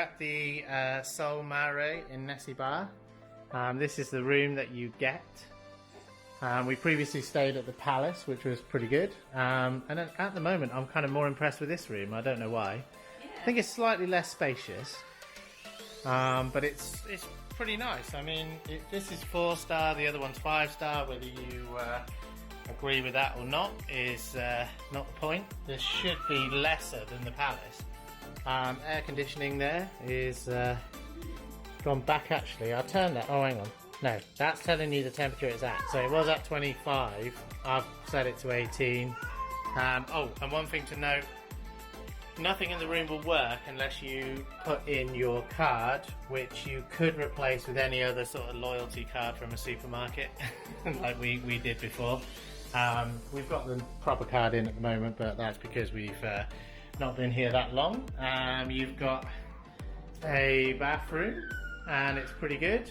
at the Sol Mare in Nessebar. This is the room that you get. We previously stayed at the Palace, which was pretty good. And at the moment, I'm kind of more impressed with this room. I don't know why. I think it's slightly less spacious, but it's pretty nice. I mean, this is 4-star, the other one's 5-star. Whether you agree with that or not is not the point. This should be lesser than the Palace. Air conditioning there is gone back actually. I'll turn that. Oh, hang on. No, that's telling you the temperature it's at. So it was at 25. I've set it to 18. Oh, and one thing to note, nothing in the room will work unless you put in your card, which you could replace with any other sort of loyalty card from a supermarket, like we did before. We've got the proper card in at the moment, but that's because we've not been here that long. You've got a bathroom, and it's pretty good.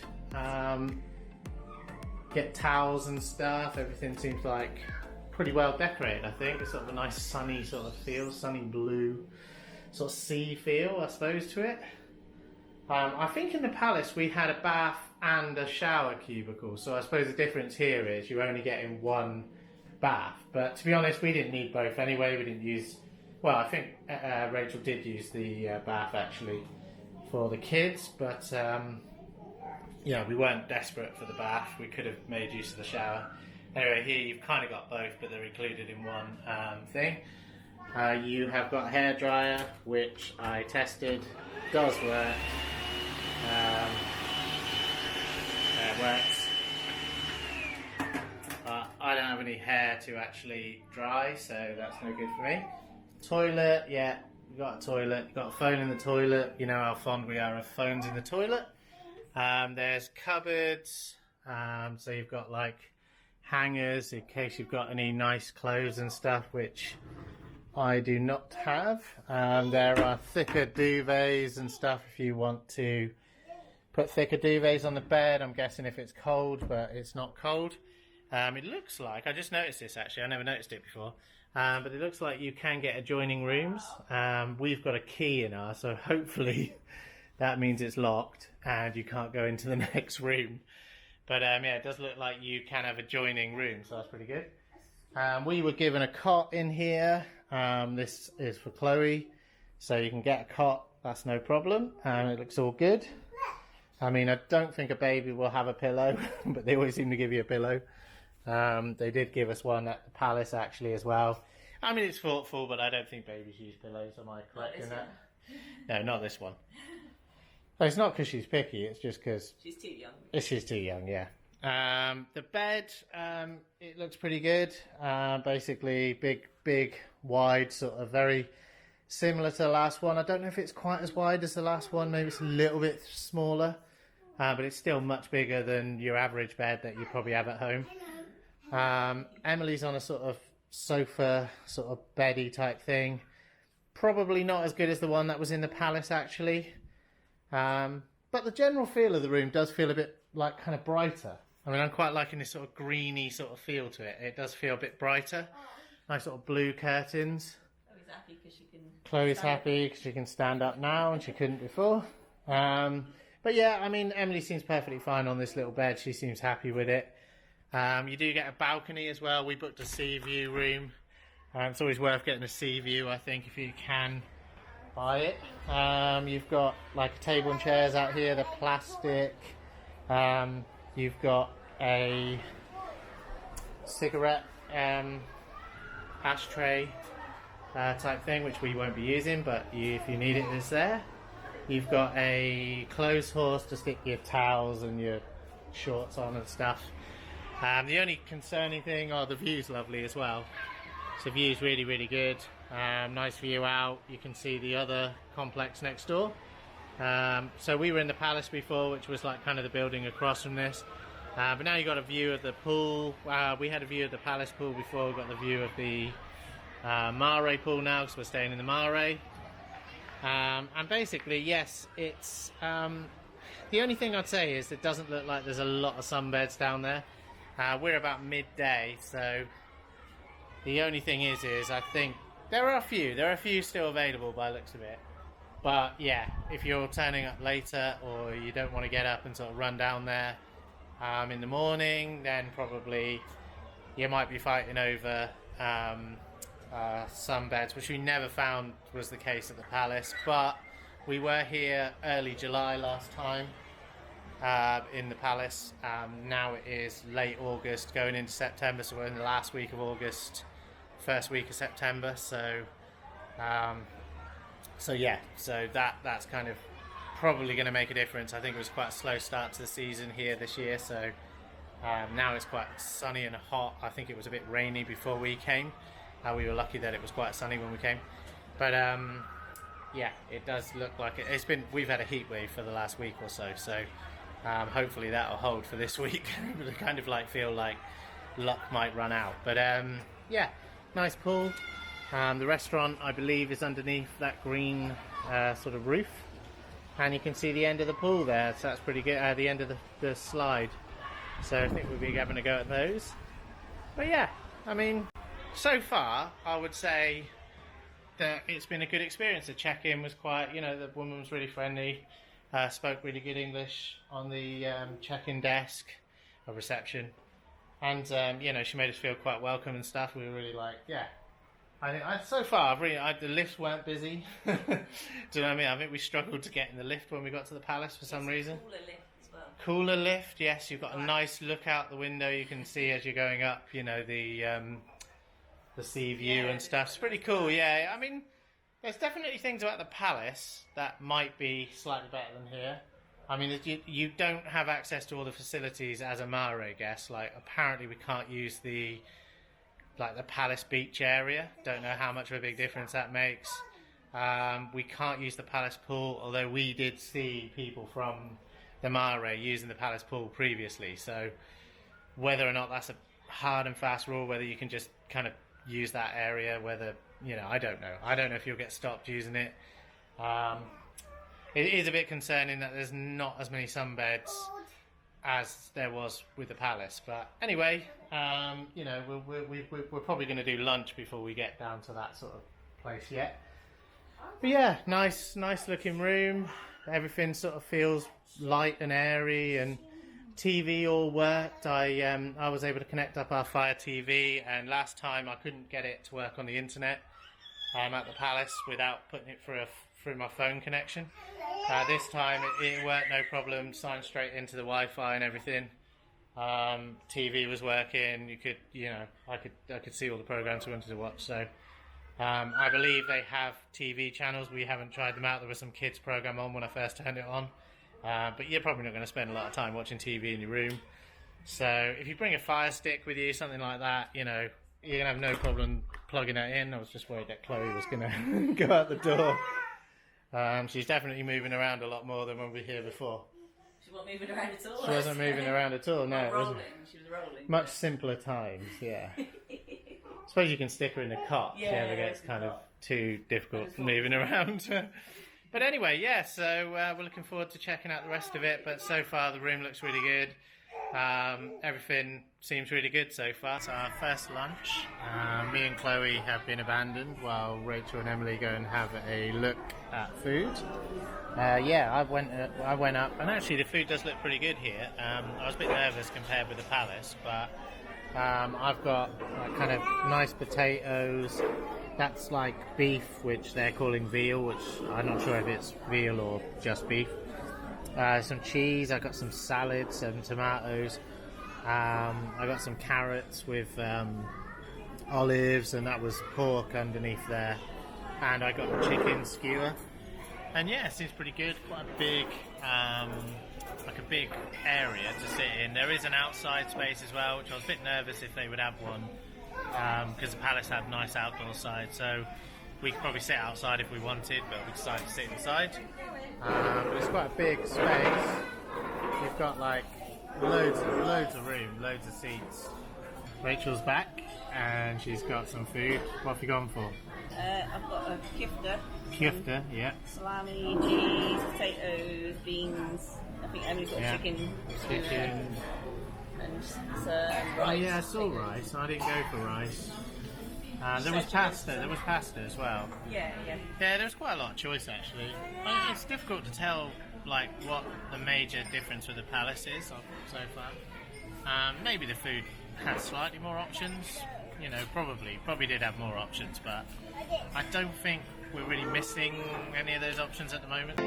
Get towels and stuff. Everything seems like pretty well decorated. I think it's sort of a nice sunny sort of feel, sunny blue sort of sea feel, I suppose, to it. I think in the Palace we had a bath and a shower cubicle, so I suppose the difference here is you're only getting one bath. But to be honest, we didn't need both anyway. We didn't use, well, I think Rachel did use the bath actually for the kids, but yeah, we weren't desperate for the bath. We could have made use of the shower. Anyway, here you've kind of got both, but they're included in one thing. You have got a hairdryer, which I tested, does work. It works. I don't have any hair to actually dry, so that's no good for me. Toilet, yeah, you've got a toilet. You've got a phone in the toilet. You know how fond we are of phones in the toilet. There's cupboards, so you've got like hangers in case you've got any nice clothes and stuff, which I do not have. There are thicker duvets and stuff if you want to put thicker duvets on the bed. I'm guessing if it's cold, but it's not cold. It looks like, I just noticed this actually, I never noticed it before, but it looks like you can get adjoining rooms. We've got a key in ours, so hopefully that means it's locked and you can't go into the next room. But yeah, it does look like you can have adjoining rooms, so that's pretty good. We were given a cot in here. This is for Chloe, so you can get a cot, that's no problem. It looks all good. I mean, I don't think a baby will have a pillow, but they always seem to give you a pillow. They did give us one at the Palace actually as well. I mean, it's thoughtful, but I don't think babies use pillows. Am I correct in that? No, not this one. It's not because she's picky, it's just because she's too young. She's too young, yeah. The bed, it looks pretty good. Basically, big, wide, sort of very similar to the last one. I don't know if it's quite as wide as the last one, maybe it's a little bit smaller, but it's still much bigger than your average bed that you probably have at home. Emily's on a sort of sofa, sort of beddy type thing. Probably not as good as the one that was in the Palace actually. But the general feel of the room does feel a bit like kind of brighter. I mean, I'm quite liking this sort of greeny sort of feel to it. It does feel a bit brighter. Nice sort of blue curtains. Chloe's happy because she can. Chloe's happy because she can stand up now and she couldn't before. But yeah, I mean, Emily seems perfectly fine on this little bed. She seems happy with it. You do get a balcony as well. We booked a sea view room. It's always worth getting a sea view, I think, if you can buy it. You've got like table and chairs out here, they're plastic. You've got a cigarette ashtray type thing, which we won't be using, but if you need it, it's there. You've got a clothes horse to stick your towels and your shorts on and stuff. The only concerning thing, the view's lovely as well. So the view's really, really good. Nice view out. You can see the other complex next door. So we were in the Palace before, which was like kind of the building across from this. But now you got a view of the pool. We had a view of the Palace pool before. We've got the view of the Mare pool now because we're staying in the Mare. And basically, yes, it's the only thing I'd say is it doesn't look like there's a lot of sunbeds down there. We're about midday, so the only thing is I think there are a few still available by the looks of it. But yeah, if you're turning up later or you don't want to get up and sort of run down there in the morning, then probably you might be fighting over some beds, which we never found was the case at the Palace. But we were here early July last time in the Palace. Now it is late August going into September, so we're in the last week of August, first week of September. So yeah, so that's kind of probably going to make a difference. I think it was quite a slow start to the season here this year, so now it's quite sunny and hot. I think it was a bit rainy before we came. We were lucky that it was quite sunny when we came, but yeah, it does look like we've had a heat wave for the last week or so, so hopefully that'll hold for this week. I kind of feel like luck might run out, but yeah, nice pool. The restaurant, I believe, is underneath that green sort of roof, and you can see the end of the pool there, so that's pretty good. The end of the slide, so I think we'll be having a go at those. But yeah, I mean, so far I would say that it's been a good experience. The check-in was quite, the woman was really friendly, spoke really good English on the check-in desk or reception, and she made us feel quite welcome and stuff. We were really I think so far the lifts weren't busy. Do you know what I mean? I think we struggled to get in the lift when we got to the Palace for some reason. Cooler lift as well. Cooler lift, yes. You've got a nice look out the window. You can see as you're going up, the sea view and stuff. It's pretty cool, yeah. I mean, there's definitely things about the Palace that might be slightly better than here. I mean, you don't have access to all the facilities as a Mare guest. Apparently we can't use the Palace beach area. Don't know how much of a big difference that makes. We can't use the Palace pool, although we did see people from the Mare using the Palace pool previously. So whether or not that's a hard and fast rule, whether you can just kind of use that area, whether, I don't know. I don't know if you'll get stopped using it. It is a bit concerning that there's not as many sunbeds as there was with the Palace, but anyway, we're probably going to do lunch before we get down to that sort of place yet. But yeah, nice looking room. Everything sort of feels light and airy, and TV all worked. I was able to connect up our Fire TV, and last time I couldn't get it to work on the internet at the Palace without putting it through my phone connection. This time it worked no problem, signed straight into the Wi-Fi and everything. TV was working. I could see all the programs we wanted to watch. So I believe they have TV channels. We haven't tried them out. There was some kids program on when I first turned it on. But you're probably not going to spend a lot of time watching TV in your room. So if you bring a Fire Stick with you, something like that, you're going to have no problem plugging that in. I was just worried that Chloe was going to go out the door. She's definitely moving around a lot more than when we were here before. She wasn't moving around at all. She wasn't moving around at all, no. It wasn't. She was rolling. Much simpler times, yeah. I suppose you can stick her in a cot if she ever gets kind of too difficult moving around. But anyway, yeah, so we're looking forward to checking out the rest of it. But so far the room looks really good. Everything seems really good so far. So our first lunch, me and Chloe have been abandoned while Rachel and Emily go and have a look at food. I went up, and actually the food does look pretty good here. I was a bit nervous compared with the Palace, but I've got kind of nice potatoes. That's like beef, which they're calling veal, which I'm not sure if it's veal or just beef. Some cheese, I got some salad, some tomatoes, I got some carrots with olives, and that was pork underneath there, and I got a chicken skewer, and yeah, it seems pretty good. Quite a big a big area to sit in. There is an outside space as well, which I was a bit nervous if they would have one, because the Palace had nice outdoor side, so we could probably sit outside if we wanted, but we decided to sit inside. But it's quite a big space. We've got loads of room, loads of seats. Rachel's back and she's got some food. What have you gone for? I've got a kifta. Kifta, yeah. Salami, cheese, potatoes, beans. I think Emily's got chicken. Chicken. And rice. Oh yeah, I saw rice. I didn't go for rice. There was pasta as well. Yeah. Yeah, there was quite a lot of choice actually. It's difficult to tell like what the major difference with the Palace is so far. Maybe the food has slightly more options. You know, probably did have more options, but I don't think we're really missing any of those options at the moment.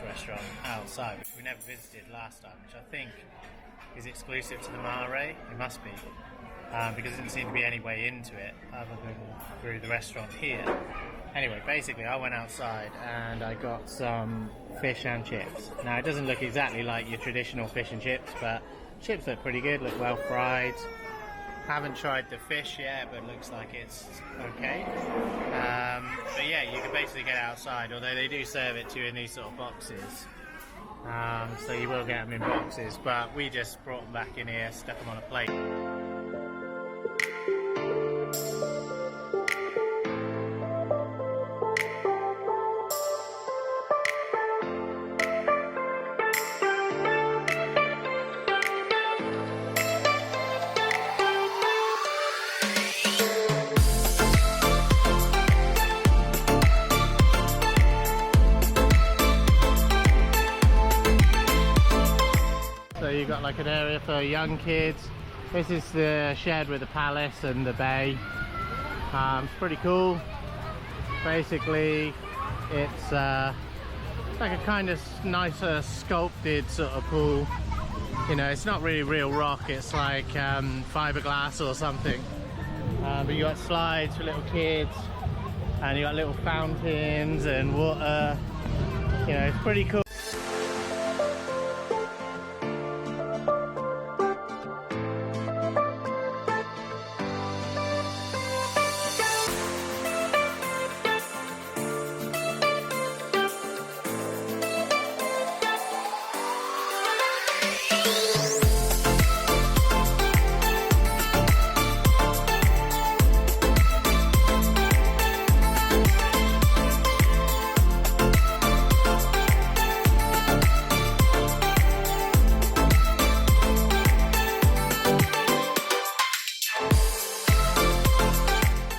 Restaurant outside, which we never visited last time, which I think is exclusive to the Mare. It must be, because there didn't seem to be any way into it other than through the restaurant here. Anyway, basically I went outside and I got some fish and chips. Now it doesn't look exactly like your traditional fish and chips, but chips look pretty good, look well fried. Haven't tried the fish yet, but looks like it's okay. But yeah, you can basically get outside, although they do serve it to you in these sort of boxes. So you will get them in boxes, but we just brought them back in here, stuck them on a plate. So you've got like an area for young kids. This is the shared with the Palace and the Bay. It's pretty cool. Basically, it's like a kind of nicer sculpted sort of pool. You know, it's not really real rock. It's like fiberglass or something. But you got slides for little kids, and you got little fountains and water. You know, it's pretty cool.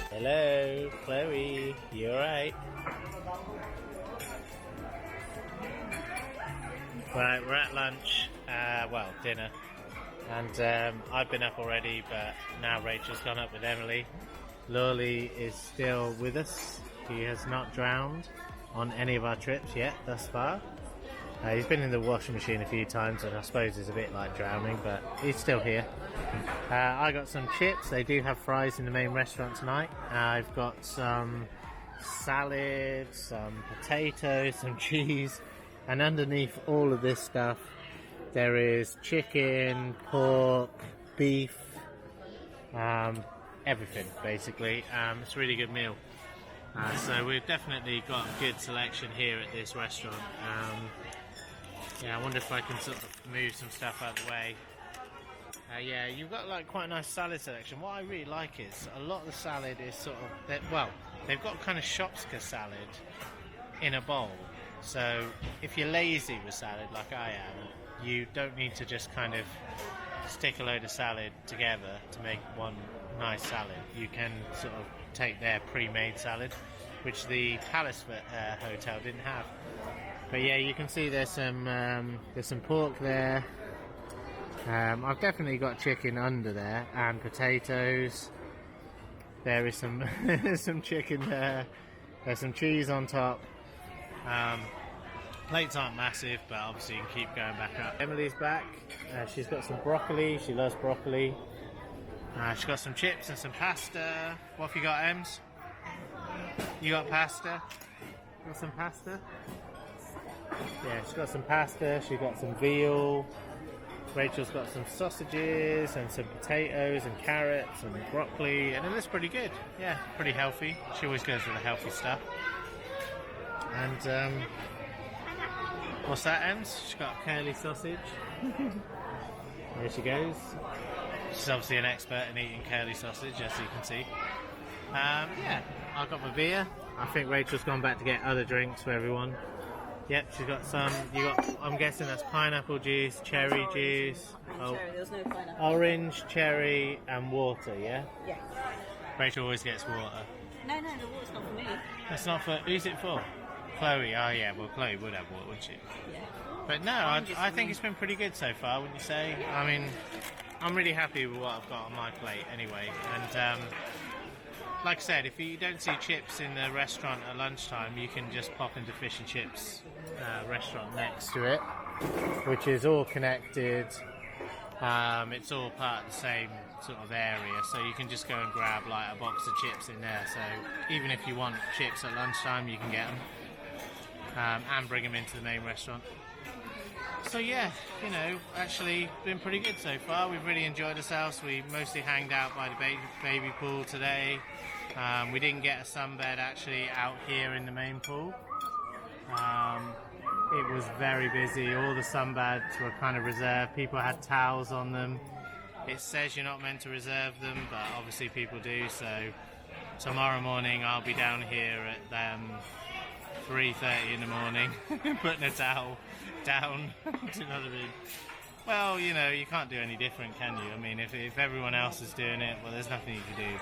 Hello, Chloe, you alright? Right, we're at lunch, well, dinner, and I've been up already, but now Rachel's gone up with Emily. Lolly is still with us. He has not drowned on any of our trips yet, thus far. He's been in the washing machine a few times, and I suppose he's a bit like drowning, but he's still here. I got some chips. They do have fries in the main restaurant tonight. I've got some salad, some potatoes, some cheese, and underneath all of this stuff there is chicken, pork, beef, everything basically. It's a really good meal. So we've definitely got a good selection here at this restaurant. Yeah, I wonder if I can sort of move some stuff out of the way. Yeah, you've got like quite a nice salad selection. What I really like is a lot of the salad is sort of, well, they've got kind of Shopska salad in a bowl. So if you're lazy with salad like I am, you don't need to just kind of stick a load of salad together to make one nice salad. You can sort of take their pre-made salad, which the Palace hotel didn't have. But yeah, you can see there's some pork there. I've definitely got chicken under there and potatoes. There is some some chicken there. There's some cheese on top. Plates aren't massive, but obviously you can keep going back up. Emily's back. She's got some broccoli. She loves broccoli. She's got some chips and some pasta. What have you got, Ems? You got pasta? Got some pasta? Yeah, she's got some pasta. She's got some veal. Rachel's got some sausages and some potatoes and carrots and broccoli, and it looks pretty good. Yeah, pretty healthy. She always goes with the healthy stuff. And what's that, Ems? She's got curly sausage. There she goes. She's obviously an expert in eating curly sausage, as you can see. Yeah, I've got my beer. I think Rachel's gone back to get other drinks for everyone. Yep, she's got some. I'm guessing that's pineapple juice, cherry juice. Cherry, there's no pineapple. Orange, cherry, and water. Yeah. Yes. Rachel always gets water. No, the water's not for me. That's not for. Who's it for? Chloe. Oh yeah. Well, Chloe would have water, wouldn't she? Yeah. But no, I think it's been pretty good so far. Wouldn't you say? I mean, I'm really happy with what I've got on my plate anyway. And like I said, if you don't see chips in the restaurant at lunchtime, you can just pop into Fish and Chips restaurant next to it, which is all connected. It's all part of the same sort of area, so you can just go and grab like a box of chips in there. So even if you want chips at lunchtime, you can get them and bring them into the main restaurant. So yeah, you know, actually been pretty good so far. We've really enjoyed ourselves. We mostly hanged out by the baby pool today. We didn't get a sunbed actually out here in the main pool. It was very busy. All the sunbeds were kind of reserved. People had towels on them. It says you're not meant to reserve them, but obviously people do. So tomorrow morning I'll be down here at 3:30 in the morning putting a towel down. Do you know what I mean? Well, you know, you can't do any different, can you? I mean, if everyone else is doing it, well, there's nothing you can do.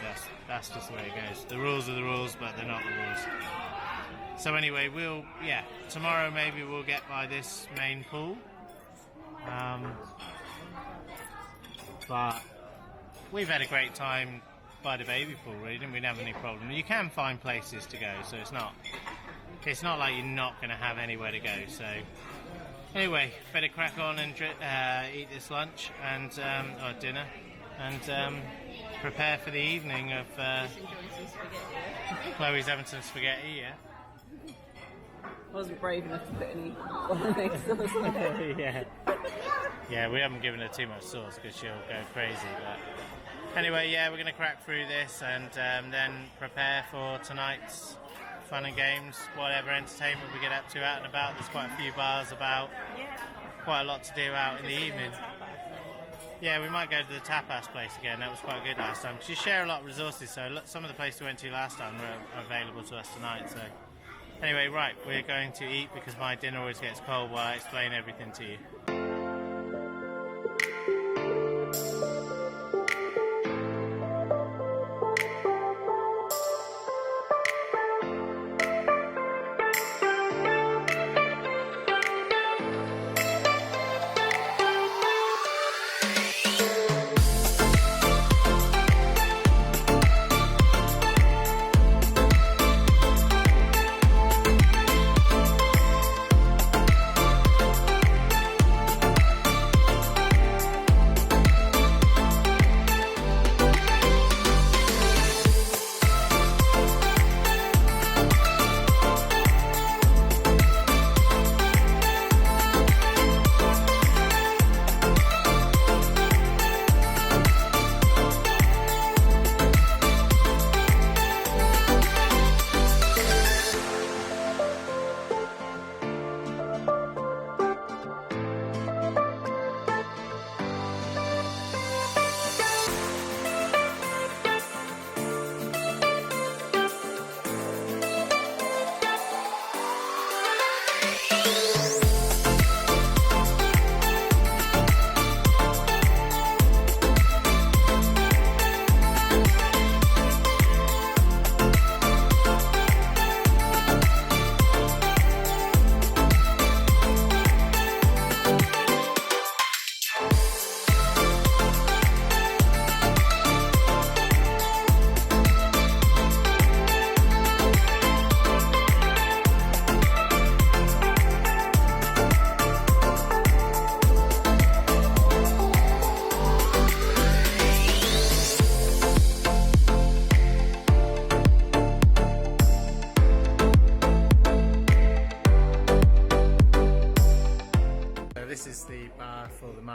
That's just the way it goes. The rules are the rules, but they're not the rules. So anyway, tomorrow maybe we'll get by this main pool. But we've had a great time by the baby pool, really. Didn't we have any problem? You can find places to go, so it's not like you're not going to have anywhere to go. So anyway, better crack on and eat this lunch and or dinner, and prepare for the evening of. Chloe's having some spaghetti, yeah. I wasn't brave enough to put any next to us. Yeah, we haven't given her too much sauce because she'll go crazy. But anyway, yeah, we're going to crack through this and then prepare for tonight's fun and games, whatever entertainment we get up to out and about. There's quite a few bars about, quite a lot to do out in the evening. Yeah, we might go to the Tapas place again. That was quite good last time. Because you share a lot of resources, so some of the places we went to last time were available to us tonight. So anyway, right, we're going to eat because my dinner always gets cold while I explain everything to you.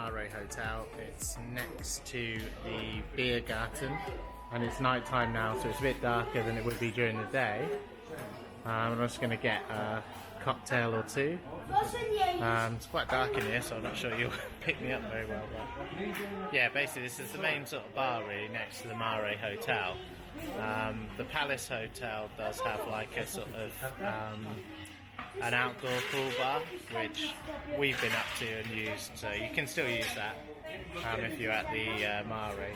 Mare hotel. It's next to the Biergarten, and it's night time now, so it's a bit darker than it would be during the day. I'm just going to get a cocktail or two. It's quite dark in here, so I'm not sure you'll pick me up very well. But yeah, basically this is the main sort of bar really next to the Mare hotel. The Palace Hotel does have like a sort of an outdoor pool bar, which we've been up to and used, so you can still use that if you're at the Mare.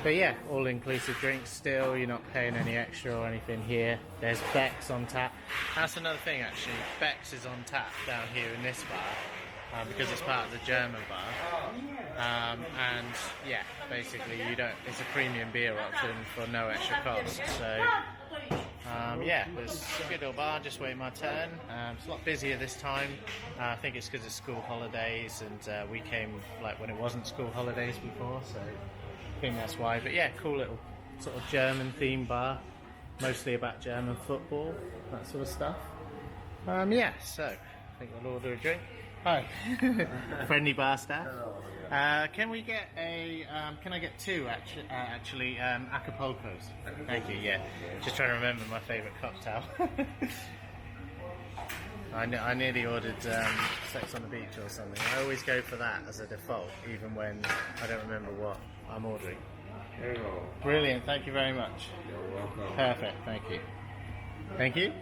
But yeah, all-inclusive drinks still, you're not paying any extra or anything here. There's Becks on tap. That's another thing actually, Becks is on tap down here in this bar, because it's part of the German bar. And yeah, basically it's a premium beer option for no extra cost. So yeah, there's a good little bar, just waiting my turn. It's a lot busier this time. I think it's because of school holidays, and we came like when it wasn't school holidays before, so I think that's why. But yeah, cool little sort of German themed bar, mostly about German football, that sort of stuff. Yeah, so I think I'll order a drink. Hi, friendly bar staff. Can we get a? Can I get two actually Acapulcos? Thank you. Yeah, just trying to remember my favourite cocktail. I nearly ordered Sex on the Beach or something. I always go for that as a default, even when I don't remember what I'm ordering. Brilliant. Thank you very much. You're welcome. Perfect. Thank you. Thank you.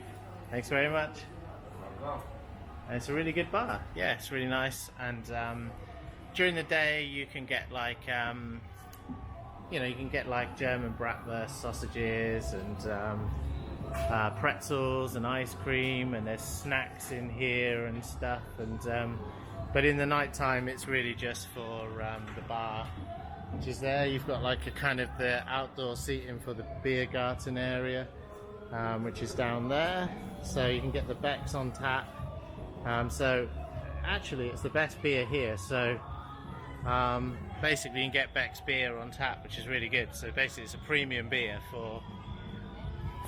Thanks very much. And it's a really good bar. Yeah, it's really nice. And during the day, you can get like, you can get like German bratwurst sausages and pretzels and ice cream, and there's snacks in here and stuff. And but in the night time, it's really just for the bar, which is there. You've got like a kind of the outdoor seating for the Biergarten area, which is down there. So you can get the Becks on tap. So actually, it's the best beer here. So basically, you can get Becks beer on tap, which is really good. So basically, it's a premium beer for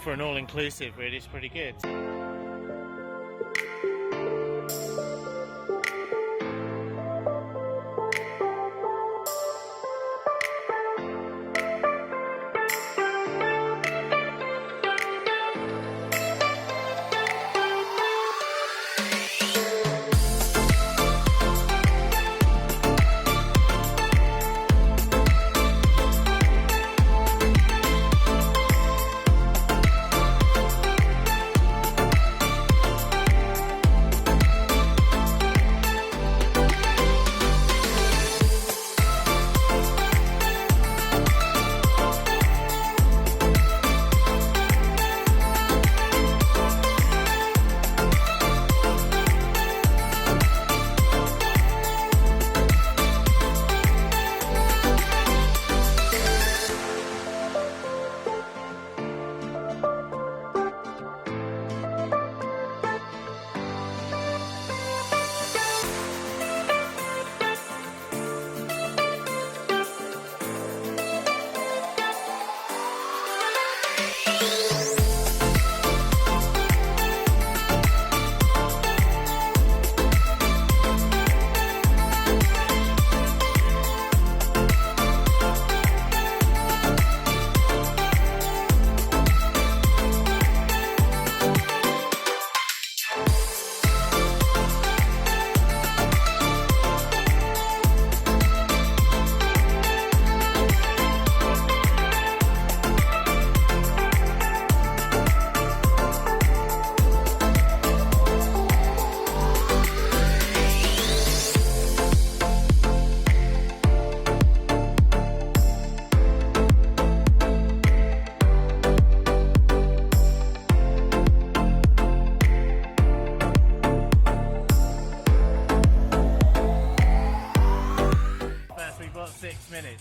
an all-inclusive. Really, it's pretty good.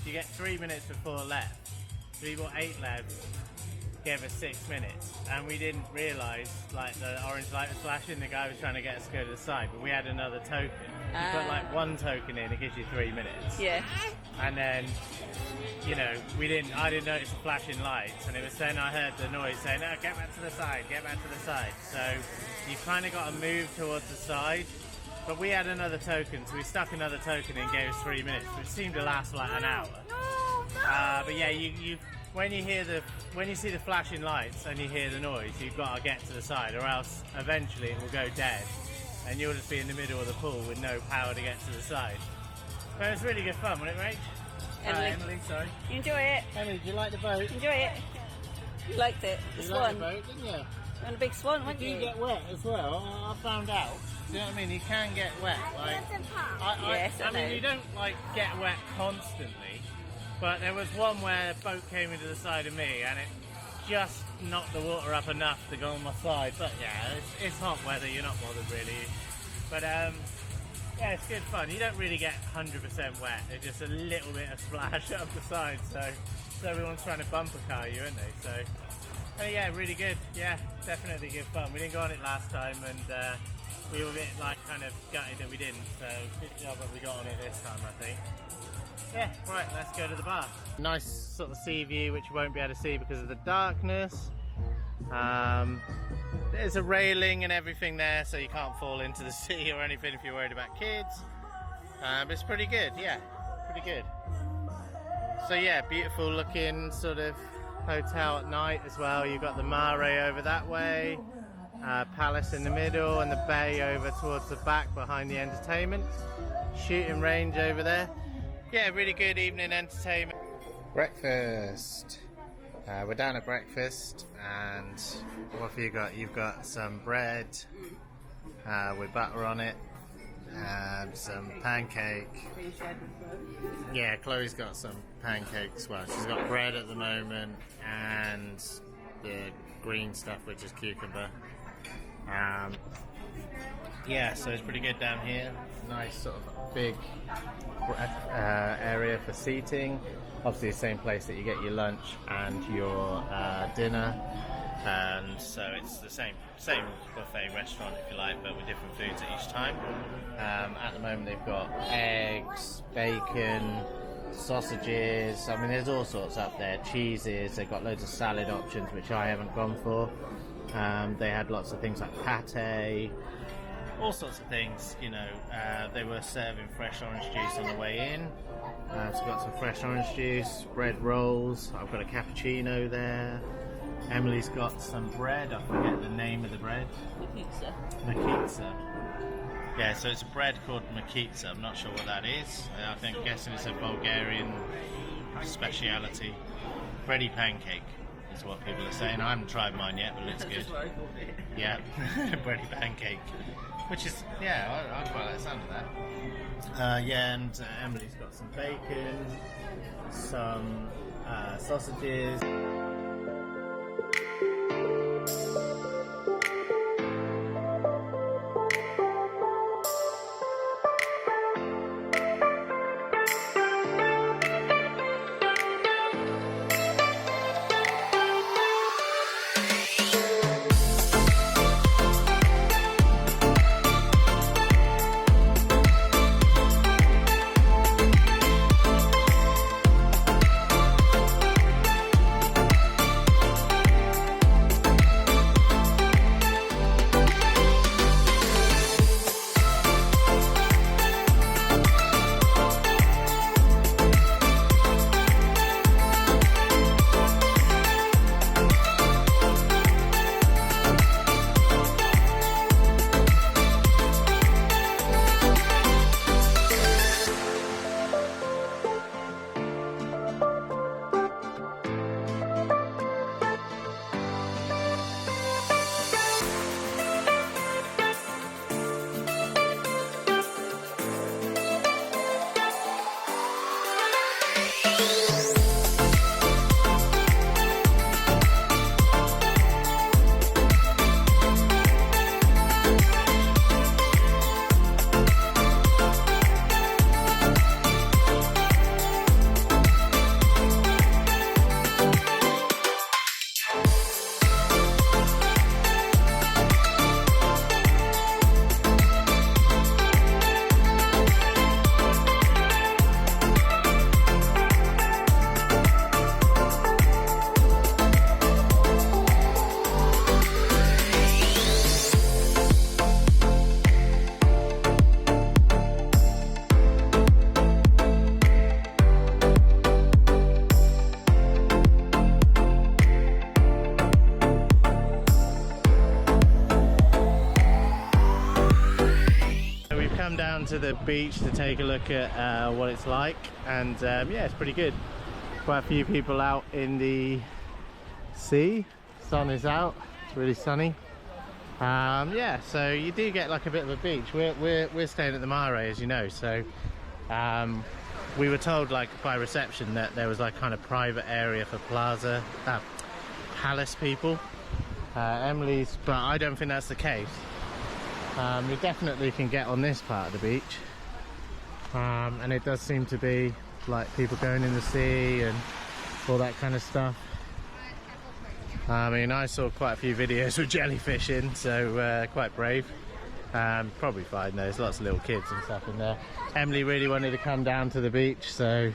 You get 3 minutes before left. So we got 8 laps, gave us 6 minutes, and we didn't realise like the orange light was flashing. The guy was trying to get us to go to the side, but we had another token. You put like 1 token in, it gives you 3 minutes. Yeah. And then, I didn't notice the flashing lights, and it was then I heard the noise saying, "No, get back to the side, get back to the side." So you kind of got to move towards the side But we had another token, so we stuck another token in, gave us 3 minutes, which seemed to last like an hour. But yeah, when you see the flashing lights and you hear the noise, you've got to get to the side, or else eventually it will go dead, and you'll just be in the middle of the pool with no power to get to the side. But it was really good fun, wasn't it, Rach? Emily, sorry. You enjoy it? Emily, did you like the boat? Enjoy it. You liked it. The swan. You liked the boat, didn't you? You're on a big swan, weren't you? You get wet as well. I found out. Do you know what I mean? You can get wet. Like, I mean, you don't like get wet constantly, but there was one where a boat came into the side of me, and it just knocked the water up enough to go on my side. But yeah, it's hot weather. You're not bothered really. But yeah, it's good fun. You don't really get 100% wet. There's just a little bit of splash up the side. So everyone's trying to bumper car you, aren't they? So yeah, really good. Yeah, definitely good fun. We didn't go on it last time, and we were a bit like kind of gutted that we didn't. So good job that we got on it this time, I think. Yeah, right, let's go to the bar. Nice sort of sea view, which you won't be able to see because of the darkness. There's a railing and everything there, so you can't fall into the sea or anything if you're worried about kids. But it's pretty good, yeah, pretty good. So yeah, beautiful looking sort of hotel at night as well. You've got the Mare over that way, Palace in the middle, and the bay over towards the back behind the entertainment. Shooting range over there. Yeah, really good evening entertainment. Breakfast. We're down at breakfast, and what have you got? You've got some bread with butter on it, and some pancake. Yeah, Chloe's got some pancakes. Well, she's got bread at the moment, and the green stuff, which is cucumber. Yeah, so it's pretty good down here. Nice sort of big area for seating. Obviously the same place that you get your lunch and your dinner, and so it's the same buffet restaurant, if you like, but with different foods at each time. At the moment they've got eggs, bacon, sausages, I mean there's all sorts up there, cheeses, they've got loads of salad options which I haven't gone for. They had lots of things like pate, all sorts of things, you know. They were serving fresh orange juice on the way in. So I've got some fresh orange juice, bread rolls, I've got a cappuccino there. Emily's got some bread, I forget the name of the bread. Makitsa. Yeah, so it's a bread called Makitsa, I'm not sure what that is. I'm guessing it's a Bulgarian speciality. Bready pancake is what people are saying. I haven't tried mine yet, but it's good. Yeah, bready pancake. Which is, yeah, I quite like the sound of that. Yeah, and Emily's got some bacon, some sausages. down to the beach to take a look at what it's like, and yeah, it's pretty good. Quite a few people out in the sea. Sun is out, it's really sunny. Yeah, so you do get like a bit of a beach. We're staying at the Mare, as you know, so we were told like by reception that there was like kind of private area for palace people. Emily's, but I don't think that's the case. We definitely can get on this part of the beach, and it does seem to be like people going in the sea and all that kind of stuff. I mean, I saw quite a few videos with jellyfish in, so quite brave. Probably fine, there's lots of little kids and stuff in there. Emily really wanted to come down to the beach, so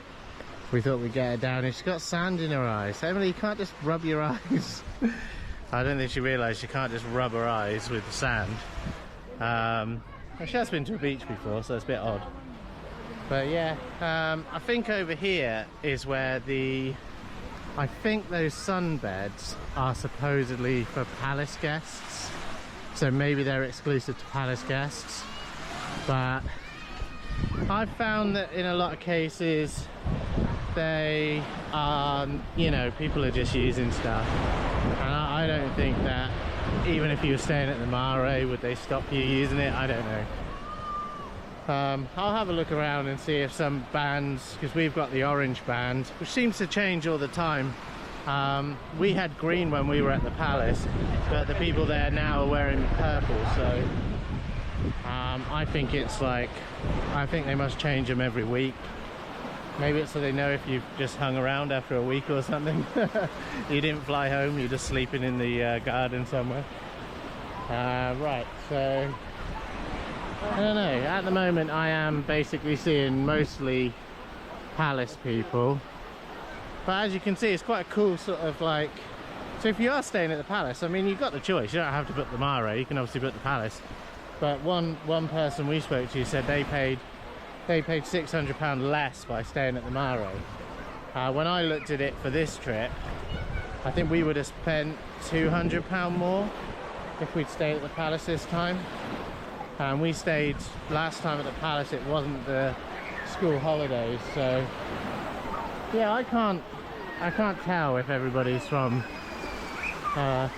we thought we'd get her down, and she's got sand in her eyes. Emily, you can't just rub your eyes. I don't think she realised she can't just rub her eyes with the sand. She has been to a beach before, so it's a bit odd. But yeah, I think over here is where I think those sunbeds are supposedly for palace guests. So maybe they're exclusive to palace guests. But I've found that in a lot of cases, they are, you know, people are just using stuff. And I don't think that even if you were staying at the Mare, would they stop you using it? I don't know. I'll have a look around and see if some bands, because we've got the orange band, which seems to change all the time. We had green when we were at the Palace, but the people there now are wearing purple, so I think it's like, I think they must change them every week. Maybe it's so they know if you've just hung around after a week or something. You didn't fly home, you're just sleeping in the garden somewhere. Right, so I don't know, at the moment I am basically seeing mostly palace people, but as you can see it's quite a cool sort of like, so if you are staying at the Palace, I mean you've got the choice, you don't have to book the Mare, you can obviously book the Palace. But one person we spoke to said they paid £600 less by staying at the Mare. When I looked at it for this trip, I think we would have spent £200 more if we'd stayed at the Palace this time. And we stayed last time at the Palace, it wasn't the school holidays, so yeah, I can't tell if everybody's from the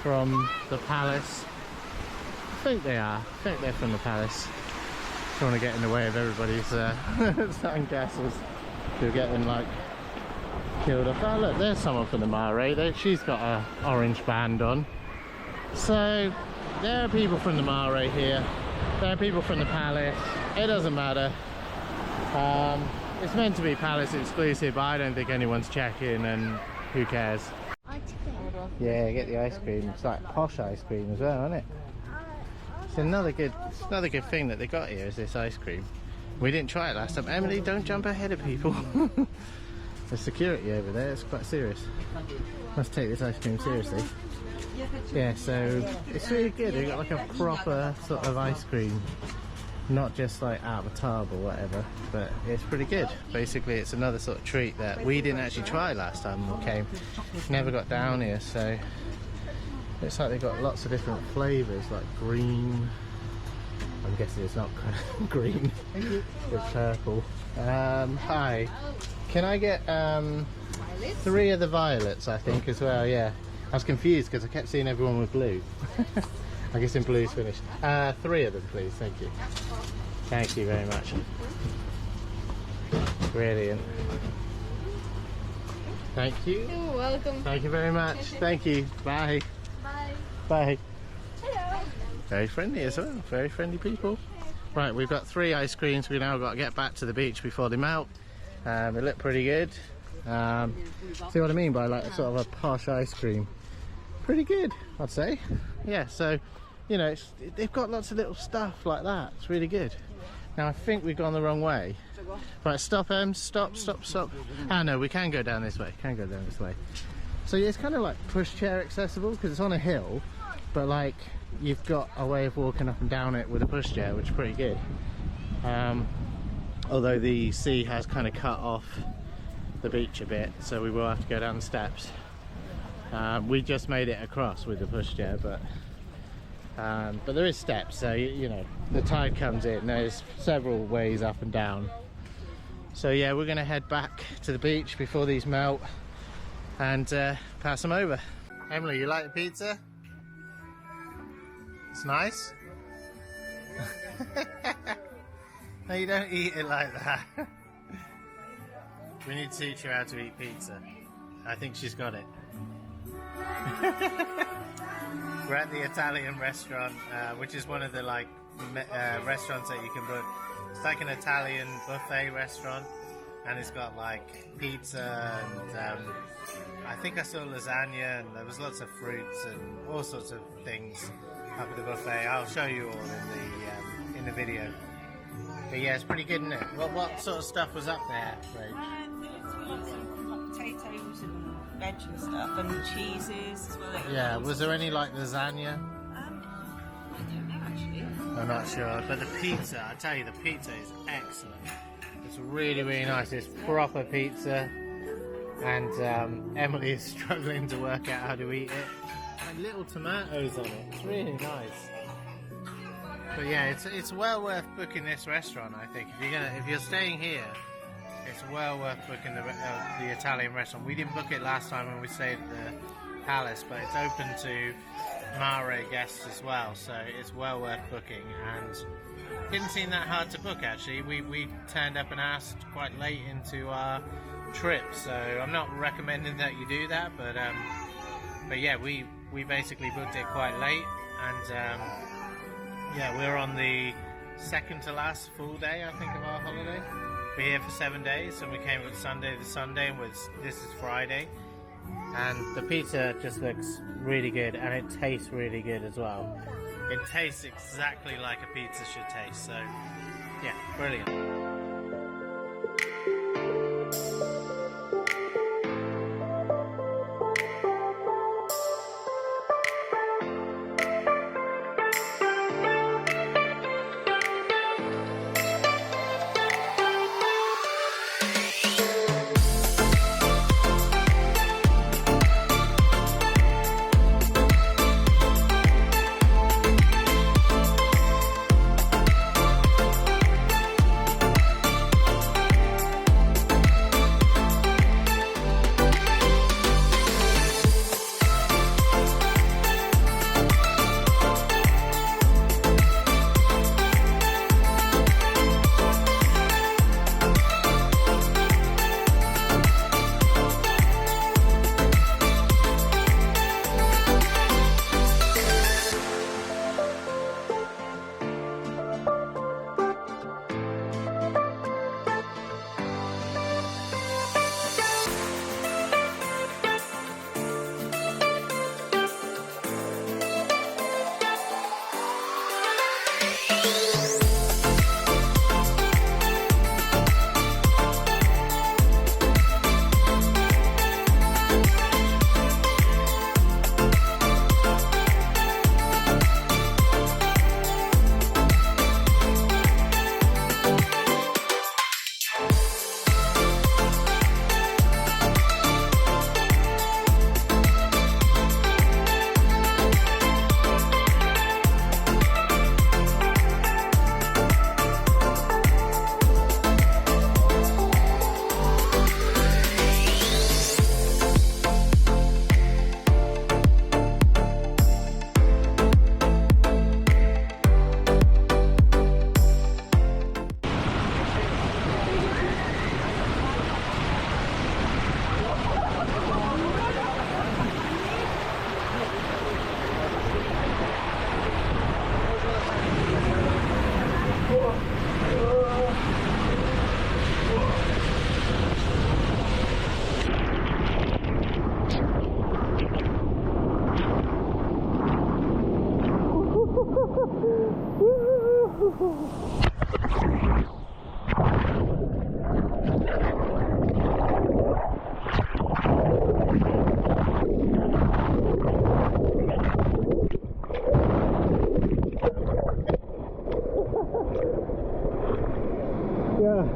Palace. I think they are. I think they're from the Palace. Don't want to get in the way of everybody's sandcastles. They're getting like killed off. Oh look, there's someone from the Mare. She's got a orange band on. So there are people from the Mare here. There are people from the Palace. It doesn't matter. It's meant to be Palace exclusive, but I don't think anyone's checking, and who cares? Yeah, get the ice cream. It's like posh ice cream as well, isn't it? It's another good thing that they got here is this ice cream. We didn't try it last time. Emily, don't jump ahead of people. There's security over there, it's quite serious. Must take this ice cream seriously. Yeah, so it's really good. They got like a proper sort of ice cream, not just like out of a tub or whatever, but it's pretty good. Basically it's another sort of treat that we didn't actually try last time we came. Never got down here, so looks like they've got lots of different flavours, like green. I'm guessing it's not green. It's purple. Hi. Can I get 3 of the violets, I think, as well? Yeah. I was confused because I kept seeing everyone with blue. I guess in blue's finished. 3 of them, please. Thank you. Thank you very much. Brilliant. Thank you. You're welcome. Thank you very much. Thank you. Bye. Bye. Bye. Hello. Very friendly as well. Very friendly people. Right, we've got 3 ice creams. We've now got to get back to the beach before they melt. They look pretty good. See what I mean by like sort of a posh ice cream? Pretty good, I'd say. Yeah, so you know, they've got lots of little stuff like that. It's really good. Now I think we've gone the wrong way. Right, stop, stop. Ah no, we can go down this way. Can go down this way. So yeah, it's kind of like pushchair accessible because it's on a hill, but like you've got a way of walking up and down it with a pushchair, which is pretty good. Although the sea has kind of cut off the beach a bit, so we will have to go down the steps. We just made it across with the pushchair, but but there is steps, so you know, the tide comes in, there's several ways up and down. So yeah, we're gonna head back to the beach before these melt and pass them over. Emily, you like the pizza? It's nice? No, you don't eat it like that. We need to teach her how to eat pizza. I think she's got it. We're at the Italian restaurant, which is one of the like restaurants that you can book. It's like an Italian buffet restaurant, and it's got like pizza and I think I saw lasagna, and there was lots of fruits and all sorts of things up at the buffet. I'll show you all in the video. But yeah, it's pretty good, isn't it? What sort of stuff was up there, Rach? Lots of like potatoes and veg and stuff, and cheeses as well. Yeah, was there any like lasagna? I don't know actually. I'm not sure, but the pizza, I tell you, the pizza is excellent. It's really, really nice. It's proper pizza, and Emily is struggling to work out how to eat it. And little tomatoes on it. It's really nice. But yeah, it's well worth booking this restaurant. I think if you're staying here, it's well worth booking the Italian restaurant. We didn't book it last time when we stayed at the Palace, but it's open to Mare guests as well, so it's well worth booking. And didn't seem that hard to book actually. We turned up and asked quite late into our trip, so I'm not recommending that you do that, but yeah, we basically booked it quite late, and yeah, we're on the second to last full day, I think, of our holiday. We're here for 7 days, and we came with Sunday to Sunday, and this is Friday. And the pizza just looks really good, and it tastes really good as well. It tastes exactly like a pizza should taste, so yeah, brilliant.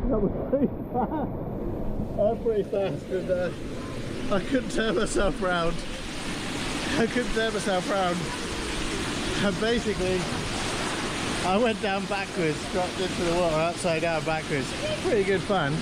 That was pretty fast. Pretty fast, and I couldn't turn myself round. And basically I went down backwards, dropped into the water upside down backwards. Pretty good fun.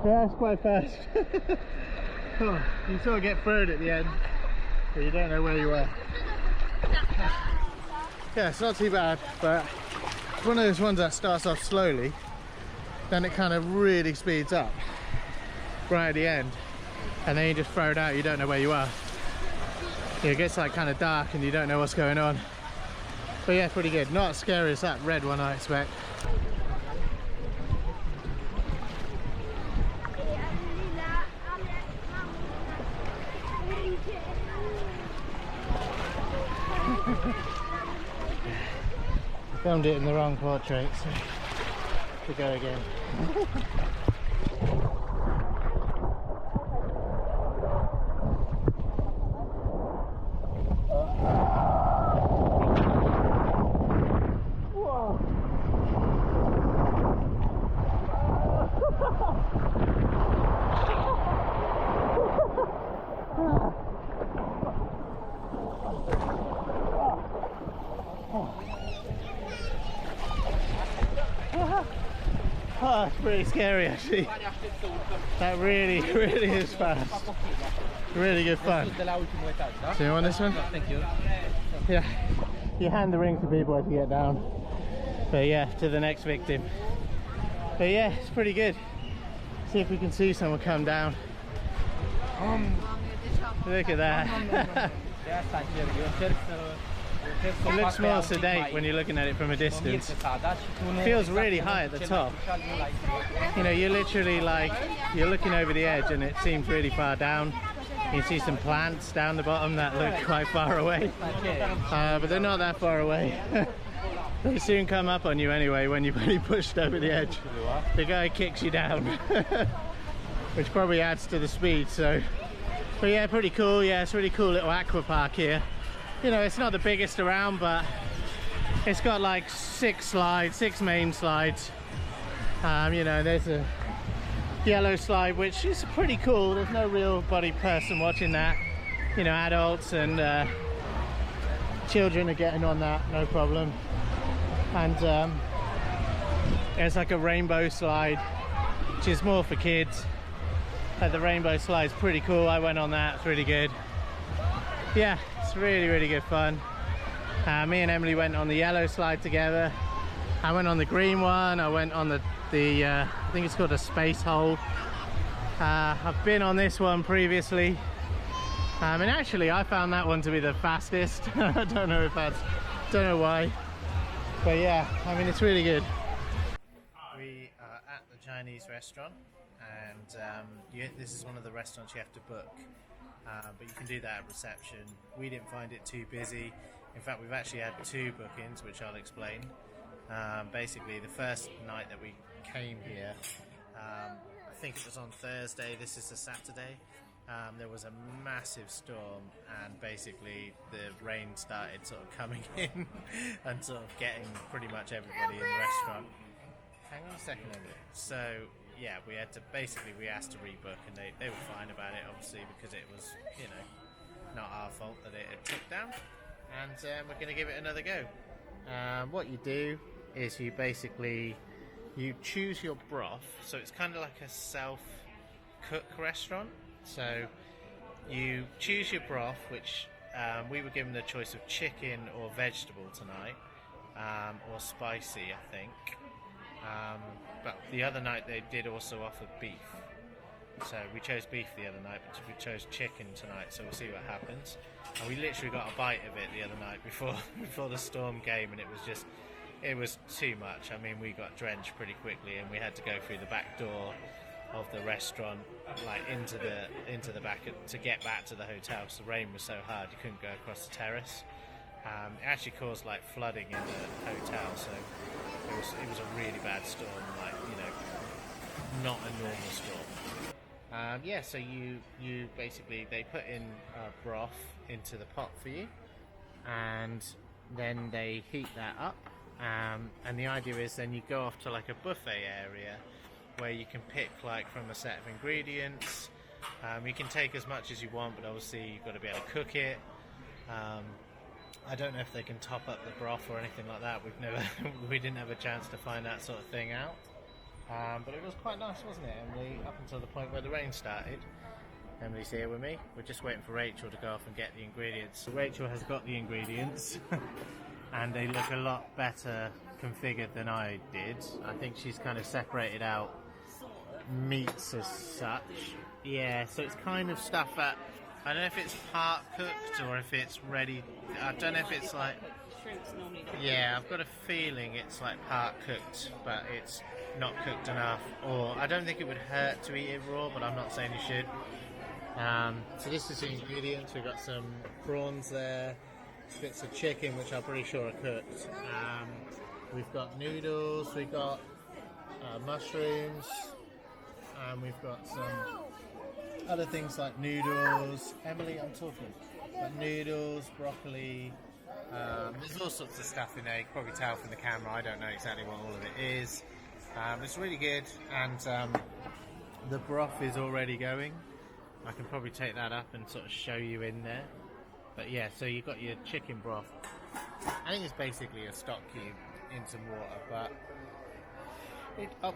Yeah, it's quite fast. Oh, you sort of get thrown at the end, but you don't know where you are. Yeah, it's not too bad, but it's one of those ones that starts off slowly, then it kind of really speeds up right at the end, and then you just throw it out, you don't know where you are. It gets like kind of dark and you don't know what's going on. But yeah, pretty good. Not as scary as that red one, I expect. Filmed it in the wrong portrait, so to go again. Oh, it's pretty scary actually. That really is fast. Really good fun. So you want this one? Thank you. Yeah. You hand the ring to people as you get down. But yeah, to the next victim. But yeah, it's pretty good. See if we can see someone come down. Look at that. It looks more sedate when you're looking at it from a distance. It feels really high at the top. You know, you're literally like, you're looking over the edge and it seems really far down. You see some plants down the bottom that look quite far away. But they're not that far away. They soon come up on you anyway when you've already pushed over the edge. The guy kicks you down, which probably adds to the speed. So, but yeah, pretty cool. Yeah, it's a really cool little aqua park here. You know, it's not the biggest around, but it's got like 6 main slides. You know, there's a yellow slide, which is pretty cool. There's no real body person watching that. You know, adults and children are getting on that, no problem. And there's like a rainbow slide, which is more for kids. The rainbow slide's pretty cool. I went on that, it's really good. Yeah, it's really good fun. Me and Emily went on the yellow slide together. I went on the green one. I went on the I think it's called a space hole. I've been on this one previously, and actually I found that one to be the fastest. I don't know why, but yeah, I mean, it's really good. We are at the Chinese restaurant, and this is one of the restaurants you have to book. But you can do that at reception. We didn't find it too busy. In fact, we've actually had 2 bookings, which I'll explain. Basically, the first night that we came here, I think it was on Thursday, this is a Saturday, there was a massive storm, and basically the rain started sort of coming in and sort of getting pretty much everybody in the restaurant. Hang on a second, Emily. So yeah, we asked to rebook, and they were fine about it, obviously, because it was, you know, not our fault that it had took down, and we're going to give it another go. What you do is you choose your broth, so it's kind of like a self-cook restaurant. So you choose your broth, which we were given the choice of chicken or vegetable tonight, or spicy, I think. But the other night they did also offer beef. So we chose beef the other night, but we chose chicken tonight, so we'll see what happens. And we literally got a bite of it the other night before the storm came, and it was too much. I mean, we got drenched pretty quickly, and we had to go through the back door of the restaurant, like into the back to get back to the hotel, because the rain was so hard you couldn't go across the terrace. It actually caused like flooding in the hotel, so it was a really bad storm, like, you know, not a normal storm. Yeah, so you basically, they put in broth into the pot for you, and then they heat that up, and the idea is then you go off to like a buffet area where you can pick like from a set of ingredients. You can take as much as you want, but obviously you've got to be able to cook it. I don't know if they can top up the broth or anything like that. We didn't have a chance to find that sort of thing out. But it was quite nice, wasn't it, Emily? Up until the point where the rain started. Emily's here with me. We're just waiting for Rachel to go off and get the ingredients. So Rachel has got the ingredients, and they look a lot better configured than I did. I think she's kind of separated out meats as such. Yeah, so it's kind of stuff that, I don't know if it's part cooked or if it's ready. I don't know if it's like, yeah, I've got a feeling it's like part cooked, but it's not cooked enough. Or I don't think it would hurt to eat it raw, but I'm not saying you should. So this is the ingredients. We've got some prawns there, bits of chicken which I'm pretty sure are cooked. We've got noodles, we've got mushrooms, and we've got some other things like noodles. Emily, I'm talking. But noodles, broccoli. There's all sorts of stuff in there. You can probably tell from the camera. I don't know exactly what all of it is. It's really good, and the broth is already going. I can probably take that up and sort of show you in there. But yeah, so you've got your chicken broth. I think it's basically a stock cube in some water, but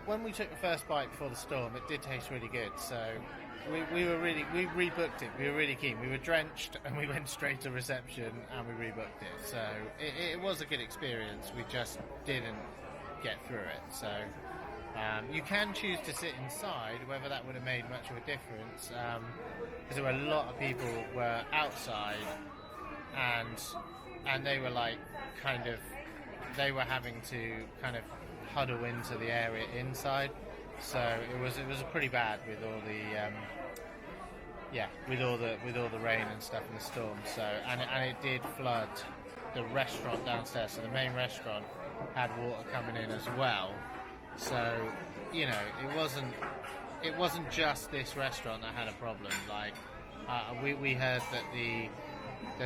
when we took the first bite before the storm, it did taste really good. So we rebooked it. We were really keen. We were drenched and we went straight to reception and we rebooked it. So it was a good experience. We just didn't get through it. So you can choose to sit inside. Whether that would have made much of a difference, because there were a lot of people were outside, and they were like they were having to kind of huddle into the area inside. So it was pretty bad with all the with all the rain and stuff in the storm. So and it did flood the restaurant downstairs. So the main restaurant had water coming in as well. So, you know, it wasn't just this restaurant that had a problem. Like, we heard that the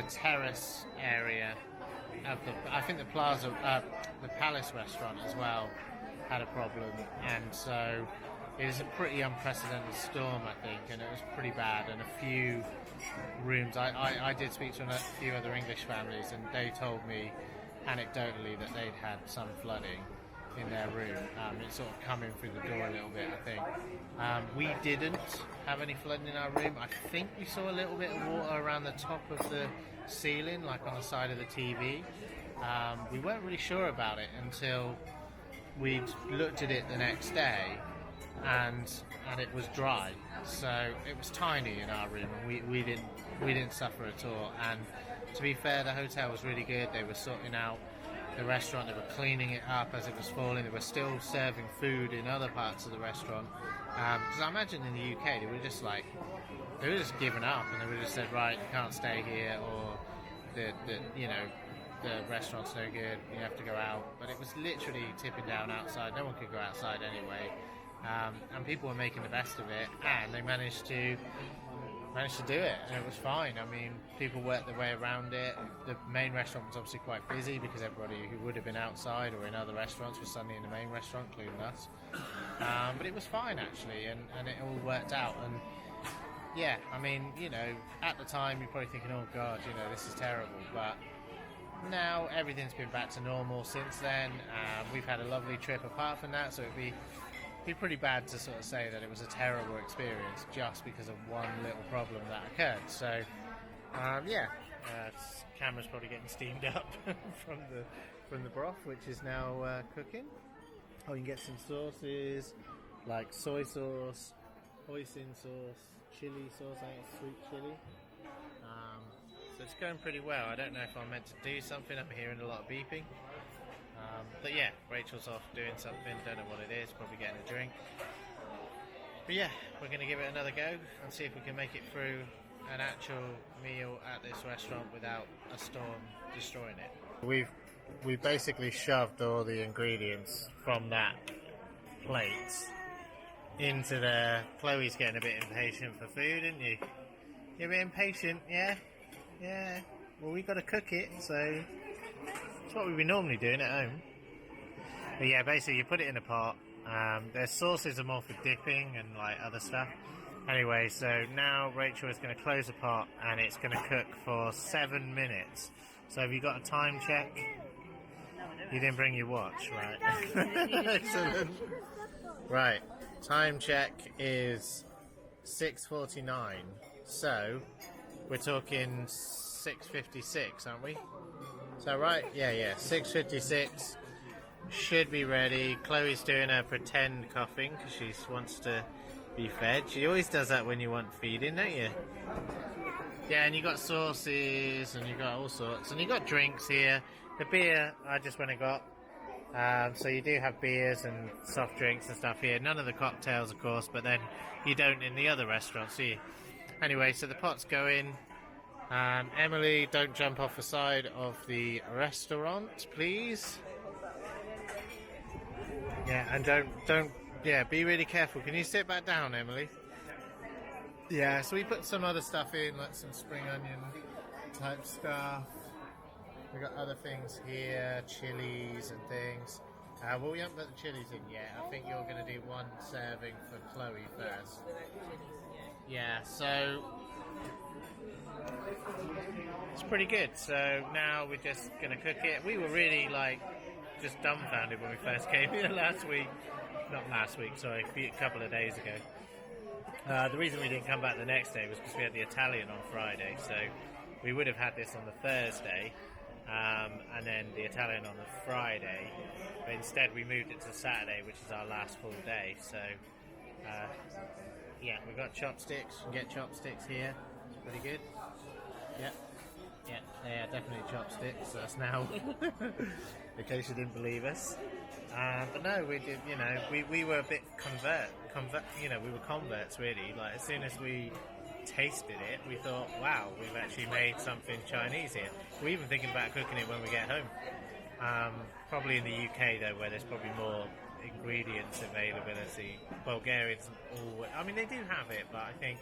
terrace area of I think the Palace restaurant as well had a problem, and so it was a pretty unprecedented storm, I think, and it was pretty bad. And a few rooms, I did speak to a few other English families, and they told me anecdotally that they'd had some flooding in their room. It's sort of coming through the door a little bit, I think. We didn't have any flooding in our room. I think we saw a little bit of water around the top of the ceiling, like on the side of the TV. We weren't really sure about it until we looked at it the next day, and it was dry. So it was tiny in our room, and we didn't suffer at all. And to be fair, the hotel was really good. They were sorting out the restaurant, they were cleaning it up as it was falling. They were still serving food in other parts of the restaurant, because I imagine in the UK they were just giving up, and they would have just said, right, you can't stay here, or the restaurant's no good, you have to go out. But it was literally tipping down outside. No one could go outside anyway, and people were making the best of it, and they managed to do it, and it was fine. I mean, people worked their way around it. The main restaurant was obviously quite busy because everybody who would have been outside or in other restaurants was suddenly in the main restaurant, including us. But it was fine, actually, and it all worked out. And yeah, I mean, you know, at the time you're probably thinking, oh God, you know, this is terrible. But now everything's been back to normal since then. We've had a lovely trip apart from that, so it'd be pretty bad to sort of say that it was a terrible experience just because of one little problem that occurred. So, camera's probably getting steamed up from the broth, which is now cooking. Oh, you can get some sauces like soy sauce, hoisin sauce, chili sauce. I think it's sweet chili. So it's going pretty well. I don't know if I'm meant to do something. I'm hearing a lot of beeping. But yeah, Rachel's off doing something, don't know what it is, probably getting a drink. But yeah, we're going to give it another go and see if we can make it through an actual meal at this restaurant without a storm destroying it. We've basically shoved all the ingredients from that plate into there. Chloe's getting a bit impatient for food, isn't you? You're a bit impatient, yeah? Yeah. Well, we got to cook it, so it's what we'd be normally doing at home. But yeah, basically you put it in a pot. Their sauces are more for dipping and like other stuff. Anyway, so now Rachel is going to close the pot and it's going to cook for 7 minutes. So have you got a time check? You didn't bring your watch, right? Excellent. Right, time check is 6:49. So we're talking 6:56, aren't we? Is that right? Yeah, 6:56. Should be ready. Chloe's doing her pretend coughing because she wants to be fed. She always does that when you want feeding, don't you? Yeah, and you got sauces and you got all sorts, and you got drinks here. The beer I just went and got. So you do have beers and soft drinks and stuff here. None of the cocktails, of course, but then you don't in the other restaurants, do you? Anyway, so the pot's going. Emily, don't jump off the side of the restaurant, please. Yeah, and don't. Yeah, be really careful. Can you sit back down, Emily? Yeah, so we put some other stuff in, like some spring onion type stuff. We got other things here, chilies and things. Well, we haven't put the chilies in yet. I think you're going to do one serving for Chloe first. Yeah, so it's pretty good. So now we're just going to cook it. We were really just dumbfounded when we first came here last week. Not last week, sorry, a couple of days ago. The reason we didn't come back the next day was because we had the Italian on Friday, so we would have had this on the Thursday, and then the Italian on the Friday, but instead we moved it to Saturday, which is our last full day. So yeah, we've got chopsticks. You can get chopsticks here. It's pretty good. Yeah, definitely chopsticks. That's now, in case you didn't believe us. But no, we did. We were a bit we were converts really. Like as soon as we tasted it, we thought, wow, we've actually made something Chinese here. We're even thinking about cooking it when we get home. Probably in the UK though, where there's probably more ingredients availability. Bulgarians, I mean, they do have it, but I think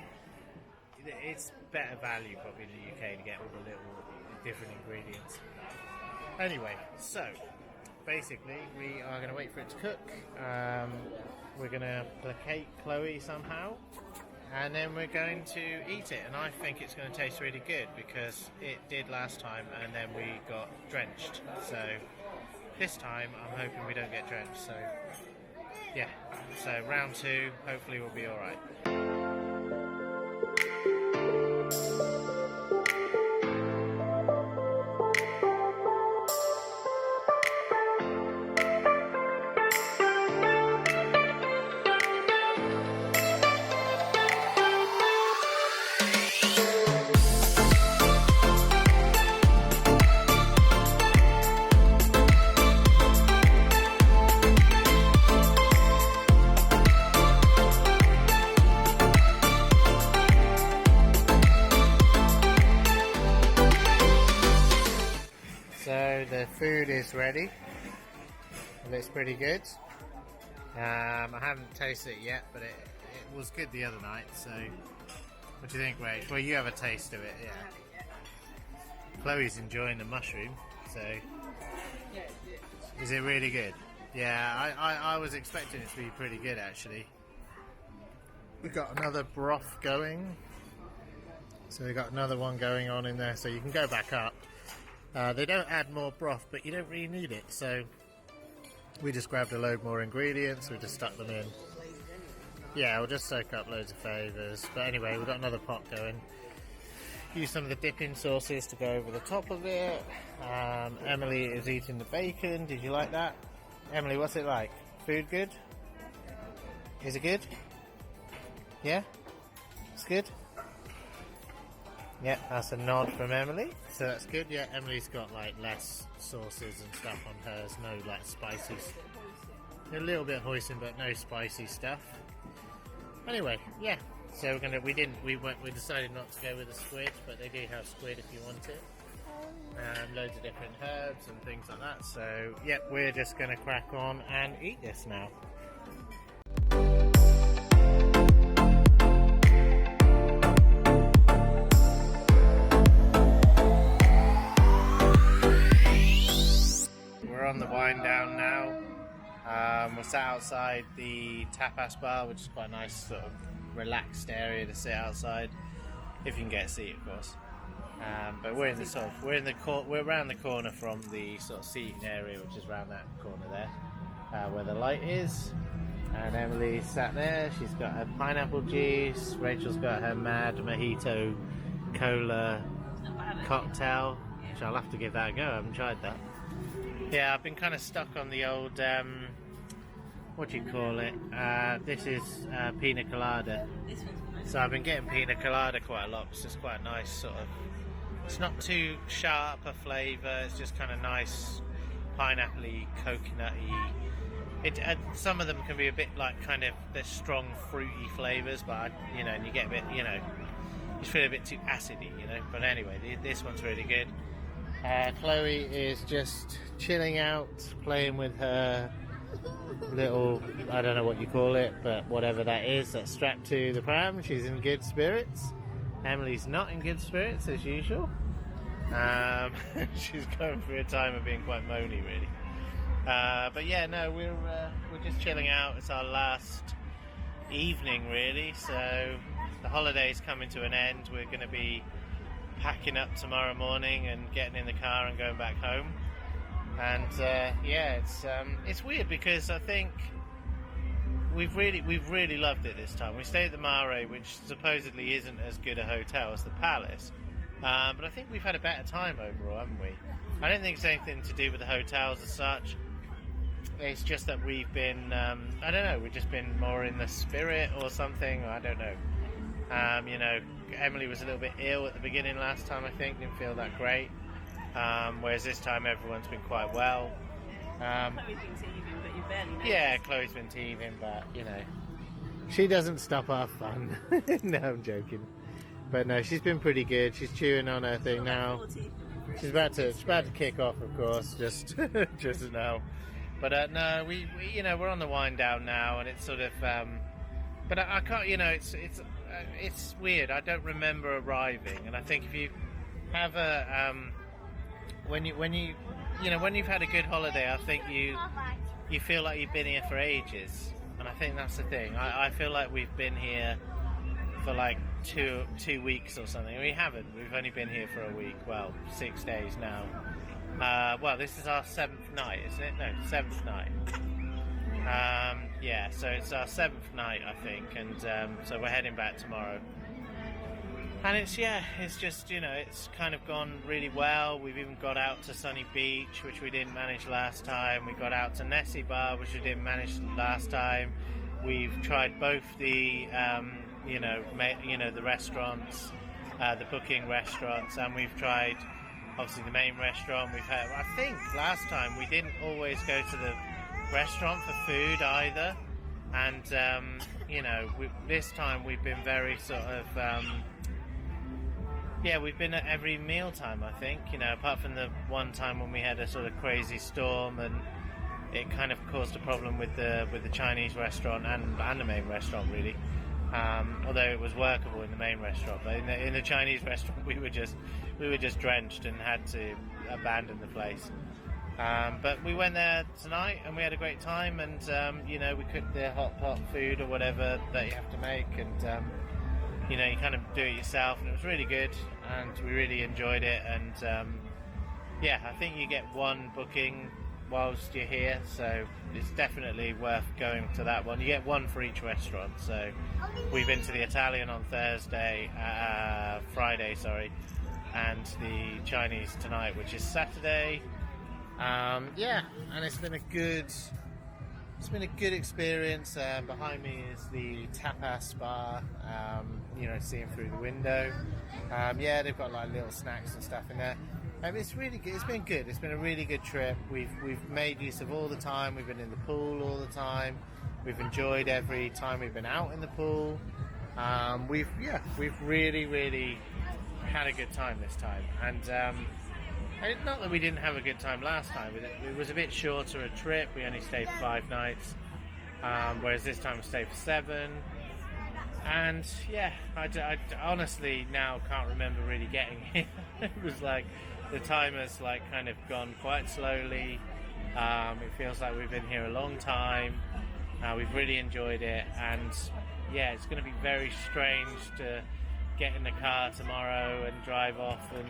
it's better value probably in the UK to get all the little different ingredients. Anyway, so basically we are going to wait for it to cook. We're going to placate Chloe somehow, and then we're going to eat it, and I think it's going to taste really good because it did last time and then we got drenched. So this time I'm hoping we don't get drenched. So yeah, so round 2 hopefully we'll be alright. So the food is ready. It looks pretty good. I haven't tasted it yet, but it was good the other night. So, what do you think, Rach? Well, you have a taste of it, yeah. Chloe's enjoying the mushroom. So, is it really good? Yeah, I was expecting it to be pretty good actually. We've got another broth going. So we've got another one going on in there, so you can go back up. They don't add more broth, but you don't really need it, so we just grabbed a load more ingredients, we just stuck them in. Yeah, we'll just soak up loads of flavours. But anyway, we've got another pot going. Use some of the dipping sauces to go over the top of it. Emily is eating the bacon. Did you like that? Emily, what's it like? Food good? Is it good? Yeah? It's good? Yeah, that's a nod from Emily, so that's good. Yeah, Emily's got less sauces and stuff on hers, no spices. A little bit of hoisin, but no spicy stuff. Anyway, yeah. So we decided not to go with the squid, but they do have squid if you want it. Loads of different herbs and things like that. So, yep, we're just going to crack on and eat this now. We're on the wind down now. We're sat outside the Tapas bar, which is quite a nice sort of relaxed area to sit outside, if you can get a seat, of course. But we're around the corner from the sort of seating area, which is around that corner there, where the light is. And Emily's sat there. She's got her pineapple juice. Rachel's got her Mad Mojito Cola cocktail, which I'll have to give that a go. I haven't tried that. Yeah, I've been kind of stuck on the old, what do you call it? This is pina colada. So I've been getting pina colada quite a lot. It's just quite a nice sort of, it's not too sharp a flavour, it's just kind of nice pineapple-y, coconut-y. Some of them can be a bit like kind of, they're strong fruity flavours, but you know, and you get a bit, you know, you feel a bit too acidy, you know. But anyway, this one's really good. Chloe is just chilling out, playing with her little, I don't know what you call it, but whatever that is, that's strapped to the pram. She's in good spirits. Emily's not in good spirits as usual. She's going through a time of being quite moany, really. But yeah, no, we're just chilling out. It's our last evening, really. So the holiday's coming to an end. We're going to be packing up tomorrow morning and getting in the car and going back home. And yeah, it's weird because I think we've really loved it this time. We stayed at the Mare, which supposedly isn't as good a hotel as the Palace, but I think we've had a better time overall, haven't we? I don't think it's anything to do with the hotels as such. It's just that we've been, I don't know, we've just been more in the spirit or something. I don't know. You know, Emily was a little bit ill at the beginning last time, I think, didn't feel that great. Whereas this time everyone's been quite well. Chloe's been teething, but you barely noticed. Yeah, Chloe's been teething, but you know, she doesn't stop our fun. No, I'm joking. But no, she's been pretty good. She's chewing on her thing now. She's about to kick off, of course, just now. But no, we you know, we're on the wind down now, and it's sort of. But I can't, you know, it's weird. I don't remember arriving, and I think if you have a when you've had a good holiday, I think you feel like you've been here for ages, and I think that's the thing. I feel like we've been here for like two weeks or something. We haven't. We've only been here for a week. Well, 6 days now. Well, this is our 7th night, isn't it? No, 7th night. Yeah, so it's our 7th night, I think, and so we're heading back tomorrow. And it's just, you know, it's kind of gone really well. We've even got out to Sunny Beach, which we didn't manage last time. We got out to Nessebar, which we didn't manage last time. We've tried both the, the restaurants, the booking restaurants, and we've tried, obviously, the main restaurant. I think last time we didn't always go to the restaurant for food either. And, this time we've been very sort of... we've been at every meal time, I think, you know, apart from the one time when we had a sort of crazy storm and it kind of caused a problem with the Chinese restaurant and the main restaurant, really. Although it was workable in the main restaurant, but in the Chinese restaurant we were just drenched and had to abandon the place. But we went there tonight and we had a great time, and we cooked the hot pot food or whatever that you have to make, and you kind of do it yourself, and it was really good, and we really enjoyed it. And I think you get one booking whilst you're here, so it's definitely worth going to that one. You get one for each restaurant. So we've been to the Italian on Friday, and the Chinese tonight, which is Saturday. And it's been a good experience. Behind me is the Tapas bar, seeing through the window. They've got like little snacks and stuff in there. It's really good. It's been good. It's been a really good trip. We've made use of all the time. We've been in the pool all the time. We've enjoyed every time we've been out in the pool. We've really had a good time this time, and not that we didn't have a good time last time. It was a bit shorter a trip. We only stayed for 5 nights, whereas this time we stayed for 7. And yeah, I honestly now can't remember really getting here. It was like the time has like kind of gone quite slowly. It feels like we've been here a long time. We've really enjoyed it, and yeah, it's going to be very strange to get in the car tomorrow and drive off and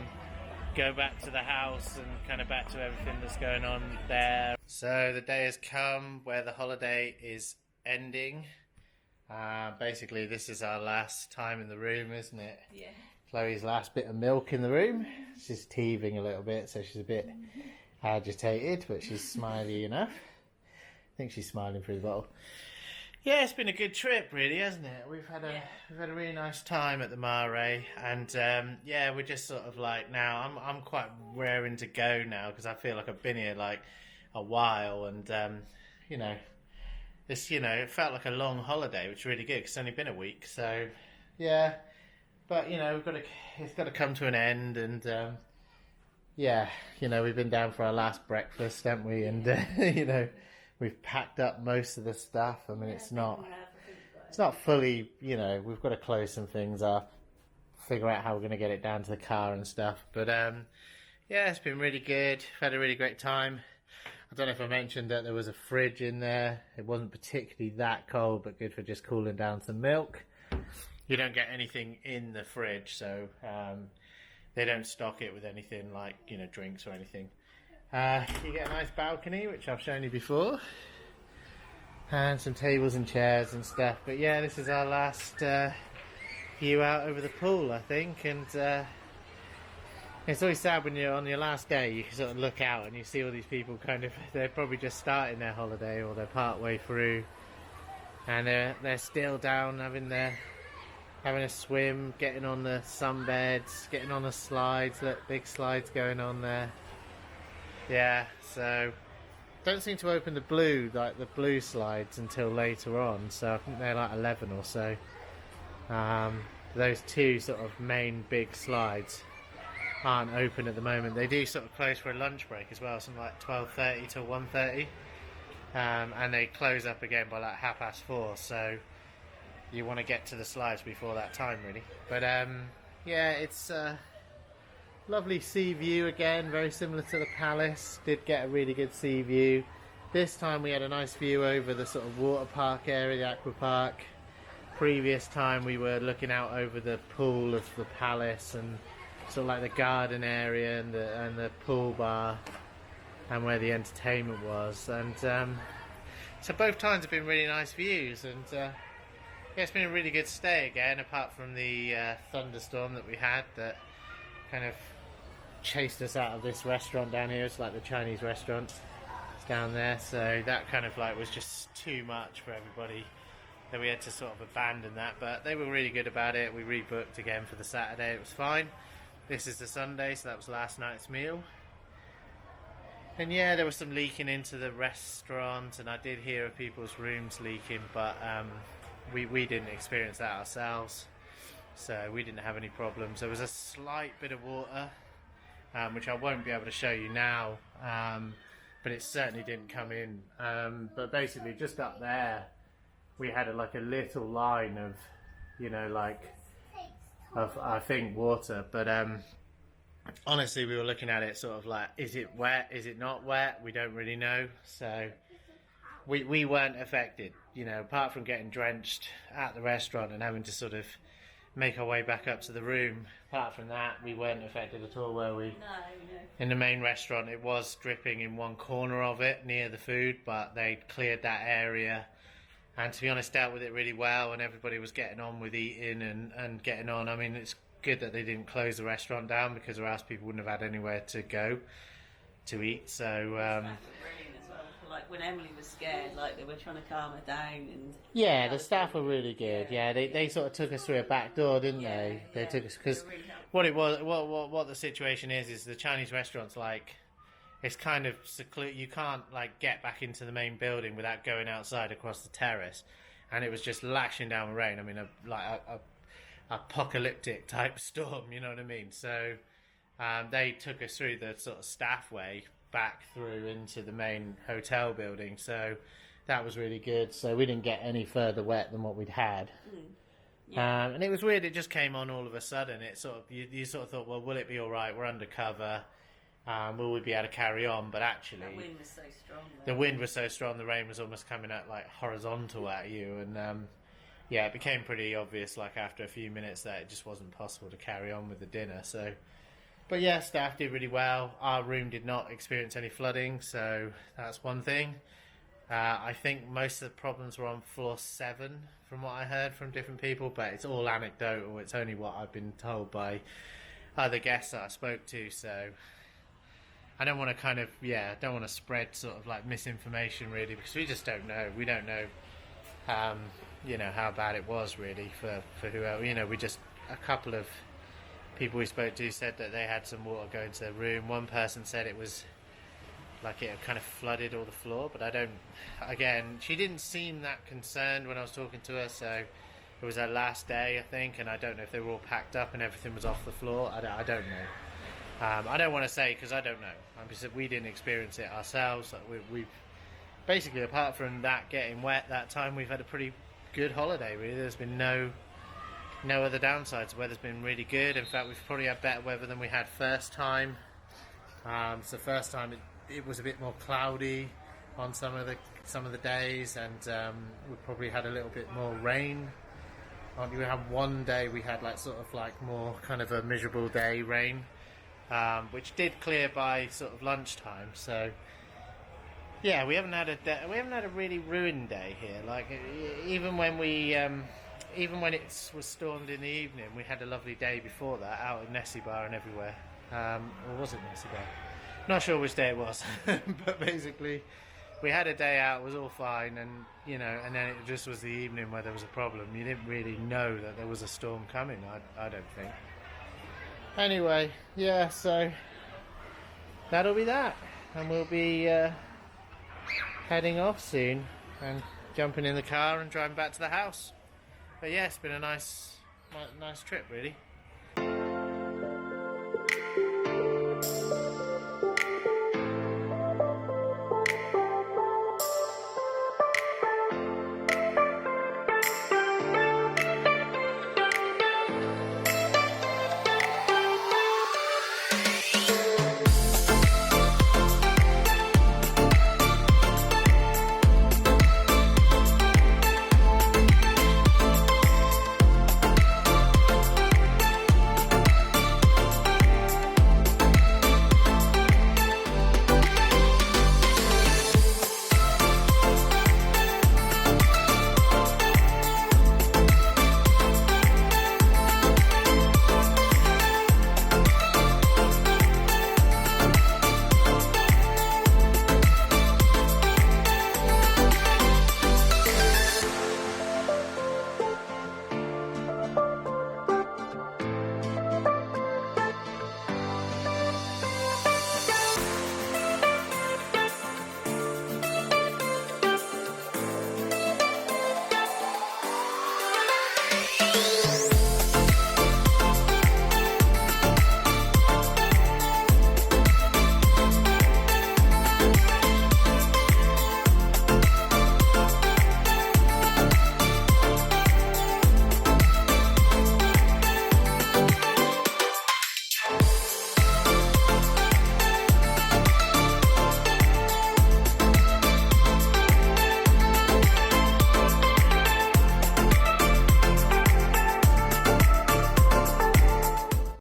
go back to the house and kind of back to everything that's going on there. So the day has come where the holiday is ending. Basically this is our last time in the room, isn't it? Yeah. Chloe's last bit of milk in the room. She's teething a little bit, so she's a bit agitated, but she's smiley enough. I think she's smiling through the bottle. Yeah, it's been a good trip, really, hasn't it? We've had a really nice time at the Mare, and yeah, we're just sort of like now. I'm quite raring to go now because I feel like I've been here like a while, and you know, it felt like a long holiday, which is really good because it's only been a week. So yeah, but you know, it's got to come to an end, and yeah, you know, we've been down for our last breakfast, haven't we? And you know, we've packed up most of the stuff. I mean, it's not fully, you know, we've got to close some things up, figure out how we're going to get it down to the car and stuff. But yeah, it's been really good. Had a really great time. I don't know if I mentioned that there was a fridge in there. It wasn't particularly that cold, but good for just cooling down some milk. You don't get anything in the fridge, so they don't stock it with anything like, you know, drinks or anything. You get a nice balcony, which I've shown you before, and some tables and chairs and stuff. But yeah, this is our last view out over the pool, I think. And it's always sad when you're on your last day, you sort of look out and you see all these people kind of, they're probably just starting their holiday or they're part way through, and they're still down having a swim, getting on the sunbeds, getting on the slides. Look, big slides going on there. Yeah, so don't seem to open the blue slides until later on, so I think they're like 11 or so. Those 2 sort of main big slides aren't open at the moment. They do sort of close for a lunch break as well, something like 12:30 till 1:30, and they close up again by like 4:30, so you want to get to the slides before that time, really. But yeah, it's lovely sea view again, very similar to the Palace. Did get a really good sea view. This time we had a nice view over the sort of water park area, the Aqua Park. Previous time we were looking out over the pool of the Palace and sort of like the garden area and the pool bar and where the entertainment was. And so both times have been really nice views, and yeah, it's been a really good stay again, apart from the thunderstorm that we had that kind of chased us out of this restaurant down here. It's like the Chinese restaurant. It's down there, so that kind of like was just too much for everybody, that we had to sort of abandon that. But they were really good about it. We rebooked again for the Saturday. It was fine. This is the Sunday, so that was last night's meal. And yeah, there was some leaking into the restaurant, and I did hear of people's rooms leaking, but we didn't experience that ourselves, so we didn't have any problems. There was a slight bit of water, which I won't be able to show you now, but it certainly didn't come in. But basically, just up there, we had like a little line of, you know, like of I think water. But honestly, we were looking at it sort of like, is it wet? Is it not wet? We don't really know. So we weren't affected, you know, apart from getting drenched at the restaurant and having to sort of make our way back up to the room. Apart from that, we weren't affected at all, were we? No. In the main restaurant, it was dripping in one corner of it near the food, but they cleared that area, and to be honest, dealt with it really well, and everybody was getting on with eating and getting on. I mean, it's good that they didn't close the restaurant down, because or else people wouldn't have had anywhere to go to eat. So like when Emily was scared, like they were trying to calm her down, and yeah, the staff were really good. Yeah, they sort of took us through a back door, didn't they? They took us, because what it was, what the situation is the Chinese restaurant's like, it's kind of secluded. You can't like get back into the main building without going outside across the terrace, and it was just lashing down with rain. I mean, a apocalyptic type storm, you know what I mean? So they took us through the sort of staff way back through into the main hotel building, so that was really good. So we didn't get any further wet than what we'd had. Yeah. And it was weird, it just came on all of a sudden. It sort of you sort of thought, well, will it be all right? We're undercover. Will we be able to carry on? But actually, the wind was so strong. The wind was so strong, the rain was almost coming out like horizontal at you, and yeah, it became pretty obvious like after a few minutes that it just wasn't possible to carry on with the dinner. So, but yeah, staff did really well. Our room did not experience any flooding, so that's one thing. I think most of the problems were on floor 7, from what I heard from different people, but it's all anecdotal. It's only what I've been told by other guests that I spoke to, so I don't want to don't want to spread sort of like misinformation really, because we just don't know. We don't know, how bad it was really for whoever. We just, a couple of people we spoke to said that they had some water go into their room. One person said it was like it had kind of flooded all the floor, but she didn't seem that concerned when I was talking to her, so it was her last day, I think, and I don't know if they were all packed up and everything was off the floor. I don't know. I don't want to say because I don't know. We didn't experience it ourselves. We've basically, apart from that getting wet that time, we've had a pretty good holiday, really. There's been no other downsides. The weather's been really good. In fact, we've probably had better weather than we had first time. So first time it was a bit more cloudy on some of the days, and we probably had a little bit more rain. We had one day we had more kind of a miserable day rain, which did clear by sort of lunchtime. So yeah, we haven't had a really ruined day here. Like even when it was stormed in the evening, we had a lovely day before that out in Nessebar and everywhere. Or was it Nessebar? Not sure which day it was, but basically we had a day out, it was all fine, and and then it just was the evening where there was a problem. You didn't really know that there was a storm coming, I don't think. Anyway, yeah, so that'll be that, and we'll be heading off soon and jumping in the car and driving back to the house. But yeah, it's been a nice trip really.